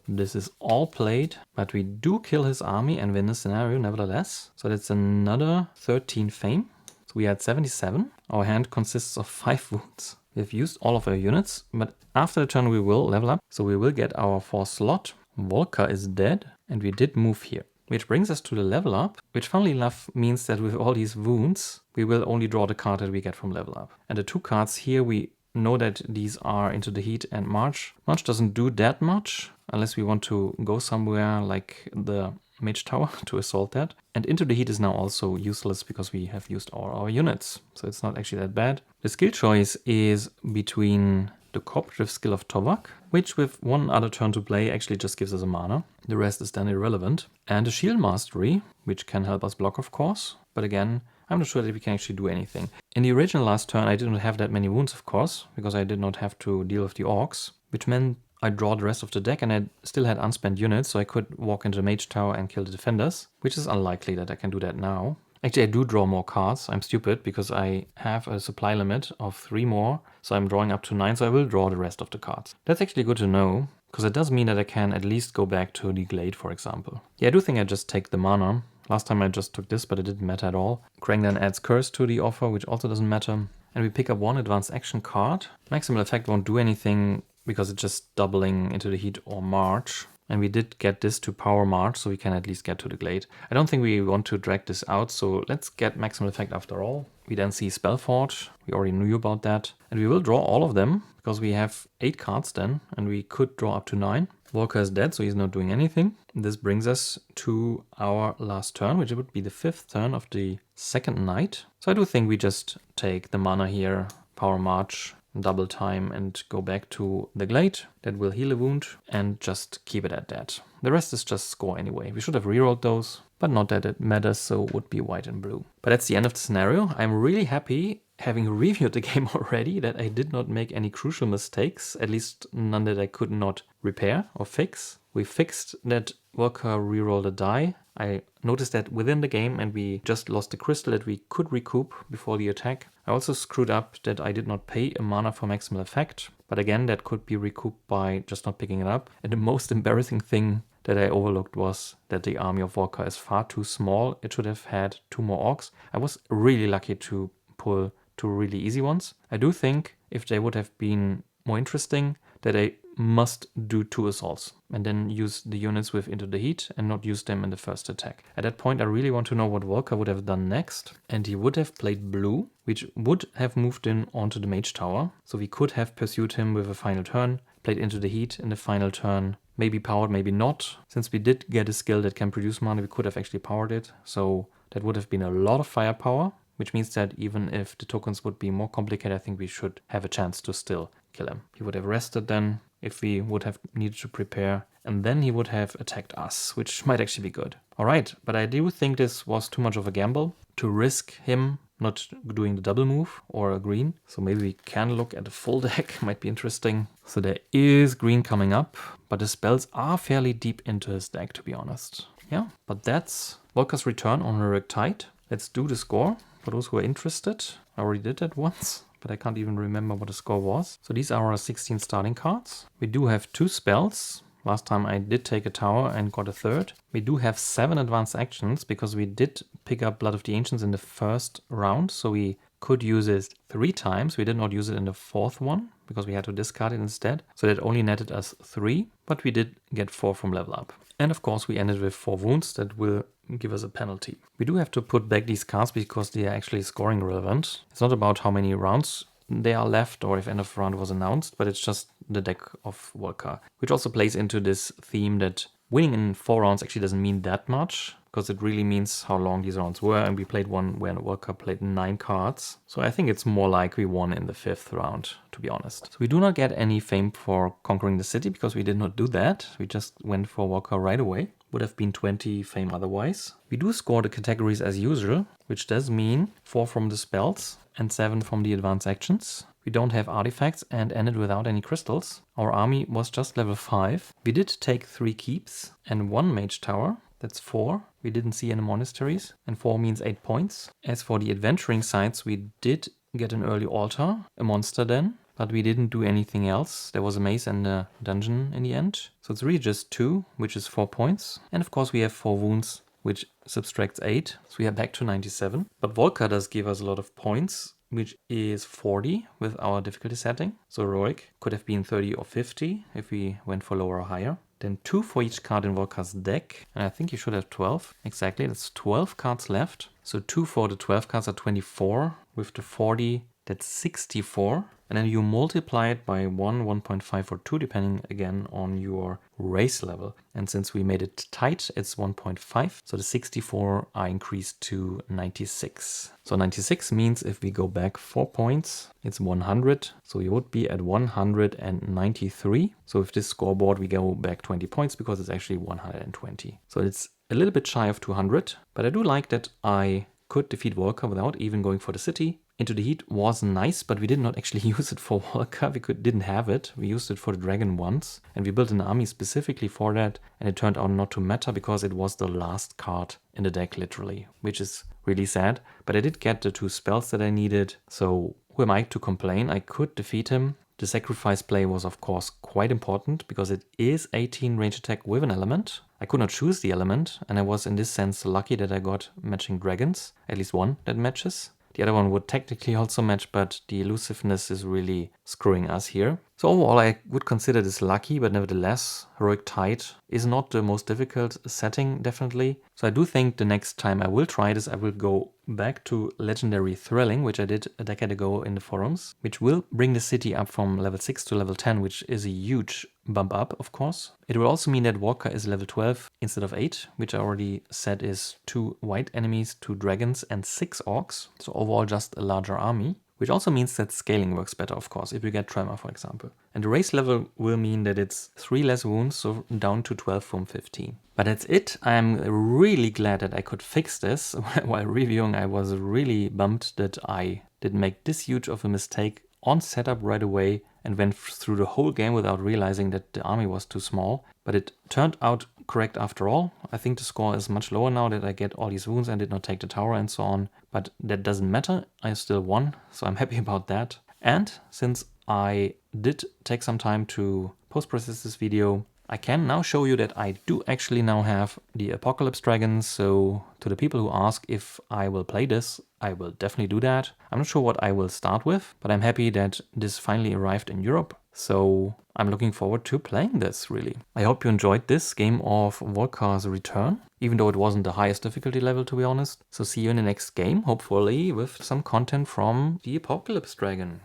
This is all played, but we do kill his army and win the scenario nevertheless. So that's another 13 fame. So we had 77. Our hand consists of 5 wounds. We have used all of our units, but after the turn we will level up. So we will get our 4th slot. Volker is dead, and we did move here. Which brings us to the level up, which funnily enough means that with all these wounds, we will only draw the card that we get from level up. And the 2 cards here, we know that these are Into the Heat and March. March doesn't do that much, unless we want to go somewhere like the Mage Tower to assault that. And Into the Heat is now also useless because we have used all our units. So it's not actually that bad. The skill choice is between the cooperative skill of Tovak, which with one other turn to play actually just gives us a mana. The rest is then irrelevant. And the Shield Mastery, which can help us block, of course. But again, I'm not sure that we can actually do anything. In the original last turn, I didn't have that many wounds, of course, because I did not have to deal with the orcs, which meant I draw the rest of the deck and I still had unspent units, so I could walk into the Mage Tower and kill the defenders, which is unlikely that I can do that now. Actually, I do draw more cards. I'm stupid because I have a supply limit of 3 more, so I'm drawing up to 9, so I will draw the rest of the cards. That's actually good to know, because it does mean that I can at least go back to the Glade, for example. Yeah, I do think I just take the mana. Last time I just took this, but it didn't matter at all. Krang then adds Curse to the offer, which also doesn't matter. And we pick up 1 advanced action card. Maximal effect won't do anything because it's just doubling Into the Heat or March. And we did get this to power March, so we can at least get to the Glade. I don't think we want to drag this out, so let's get maximal effect after all. We then see Spellforge. We already knew about that. And we will draw all of them, because we have 8 cards then, and we could draw up to 9. Volker is dead, so he's not doing anything. This brings us to our last turn, which would be the 5th turn of the second night. So I do think we just take the mana here, power March, double time and go back to the Glade. That will heal a wound and just keep it at that. The rest is just score anyway. We should have rerolled those, but not that it matters, so it would be white and blue. But that's the end of the scenario. I'm really happy, having reviewed the game already, that I did not make any crucial mistakes, at least none that I could not repair or fix. We fixed that Volker rerolled a die. I noticed that within the game, and we just lost the crystal that we could recoup before the attack. I also screwed up that I did not pay a mana for maximal effect, but again that could be recouped by just not picking it up. And the most embarrassing thing that I overlooked was that the army of Volker is far too small. It should have had 2 more orcs. I was really lucky to pull 2 really easy ones. I do think if they would have been more interesting, that I must do 2 assaults and then use the units with Into the Heat and not use them in the first attack. At that point I really want to know what Volker would have done next, and he would have played blue, which would have moved in onto the Mage Tower, so we could have pursued him with a final turn, played Into the Heat in the final turn, maybe powered, maybe not. Since we did get a skill that can produce mana, we could have actually powered it, so that would have been a lot of firepower, which means that even if the tokens would be more complicated, I think we should have a chance to still kill him. He would have rested then, if we would have needed to prepare, and then he would have attacked us, which might actually be good. Alright, but I do think this was too much of a gamble to risk him not doing the double move or a green. So maybe we can look at the full deck, might be interesting. So there is green coming up, but the spells are fairly deep into his deck, to be honest. Yeah, but that's Volker's return on Heroic Tide. Let's do the score for those who are interested. I already did that once, but I can't even remember what the score was. So these are our 16 starting cards. We do have 2 spells. Last time I did take a tower and got a 3rd. We do have 7 advanced actions because we did pick up Blood of the Ancients in the first round. So we could use it 3 times. We did not use it in the 4th one because we had to discard it instead. So that only netted us 3, but we did get 4 from level up. And of course we ended with 4 wounds that will give us a penalty. We do have to put back these cards because they are actually scoring relevant. It's not about how many rounds they are left or if end of round was announced, but it's just the deck of Volker, which also plays into this theme that winning in 4 rounds actually doesn't mean that much, because it really means how long these rounds were, and we played one where Volker played 9 cards. So I think it's more like we won in the 5th round, to be honest. So we do not get any fame for conquering the city because we did not do that. We just went for Volker right away. Would have been 20 fame otherwise. We do score the categories as usual, which does mean 4 from the spells and 7 from the advanced actions. We don't have artifacts and ended without any crystals. Our army was just level 5. We did take 3 keeps and 1 mage tower. That's 4. We didn't see any monasteries, and 4 means 8 points. As for the adventuring sites, we did get an early altar, a monster then, but we didn't do anything else. There was a maze and a dungeon in the end. So it's really just 2, which is 4 points. And of course we have 4 wounds, which subtracts 8. So we are back to 97. But Volker does give us a lot of points, which is 40 with our difficulty setting. So heroic could have been 30 or 50 if we went for lower or higher. then 2 for each card in Volkar's deck. And I think you should have 12. Exactly, that's 12 cards left. So 2 for the 12 cards are 24. With the 40, that's 64. And then you multiply it by 1, 1.5 or 2, depending again on your race level. And since we made it tight, it's 1.5. So the 64 are increased to 96. So 96 means if we go back 4 points, it's 100. So you would be at 193. So with this scoreboard, we go back 20 points because it's actually 120. So it's a little bit shy of 200. But I do like that I could defeat Volkar without even going for the city. Into the Heat was nice, but we did not actually use it for Volkar. We didn't have it. We used it for the dragon once, and we built an army specifically for that, and it turned out not to matter because it was the last card in the deck, literally, which is really sad. But I did get the 2 spells that I needed, so who am I to complain? I could defeat him. The sacrifice play was of course quite important because it is 18 range attack with an element. I could not choose the element, and I was in this sense lucky that I got matching dragons, at least one that matches. The other one would technically also match, but the elusiveness is really screwing us here. So overall, I would consider this lucky, but nevertheless, Heroic Tide is not the most difficult setting, definitely. So I do think the next time I will try this, I will go back to Legendary Thrilling, which I did a decade ago in the forums, which will bring the city up from level 6 to level 10, which is a huge bump up, of course. It will also mean that Walker is level 12 instead of 8, which I already said is 2 white enemies, 2 dragons and 6 orcs. So overall just a larger army. Which also means that scaling works better, of course, if you get Tremor, for example. And the race level will mean that it's 3 less wounds, so down to 12 from 15. But that's it. I'm really glad that I could fix this. While reviewing, I was really bummed that I didn't make this huge of a mistake on setup right away and went through the whole game without realizing that the army was too small. But it turned out correct after all. I think the score is much lower now that I get all these wounds and did not take the tower and so on. But that doesn't matter. I still won, so I'm happy about that. And since I did take some time to post-process this video, I can now show you that I do actually now have the Apocalypse Dragons. So to the people who ask if I will play this, I will definitely do that. I'm not sure what I will start with, but I'm happy that this finally arrived in Europe. So I'm looking forward to playing this, really. I hope you enjoyed this game of Volkar's Return, even though it wasn't the highest difficulty level, to be honest. So see you in the next game, hopefully with some content from the Apocalypse Dragon.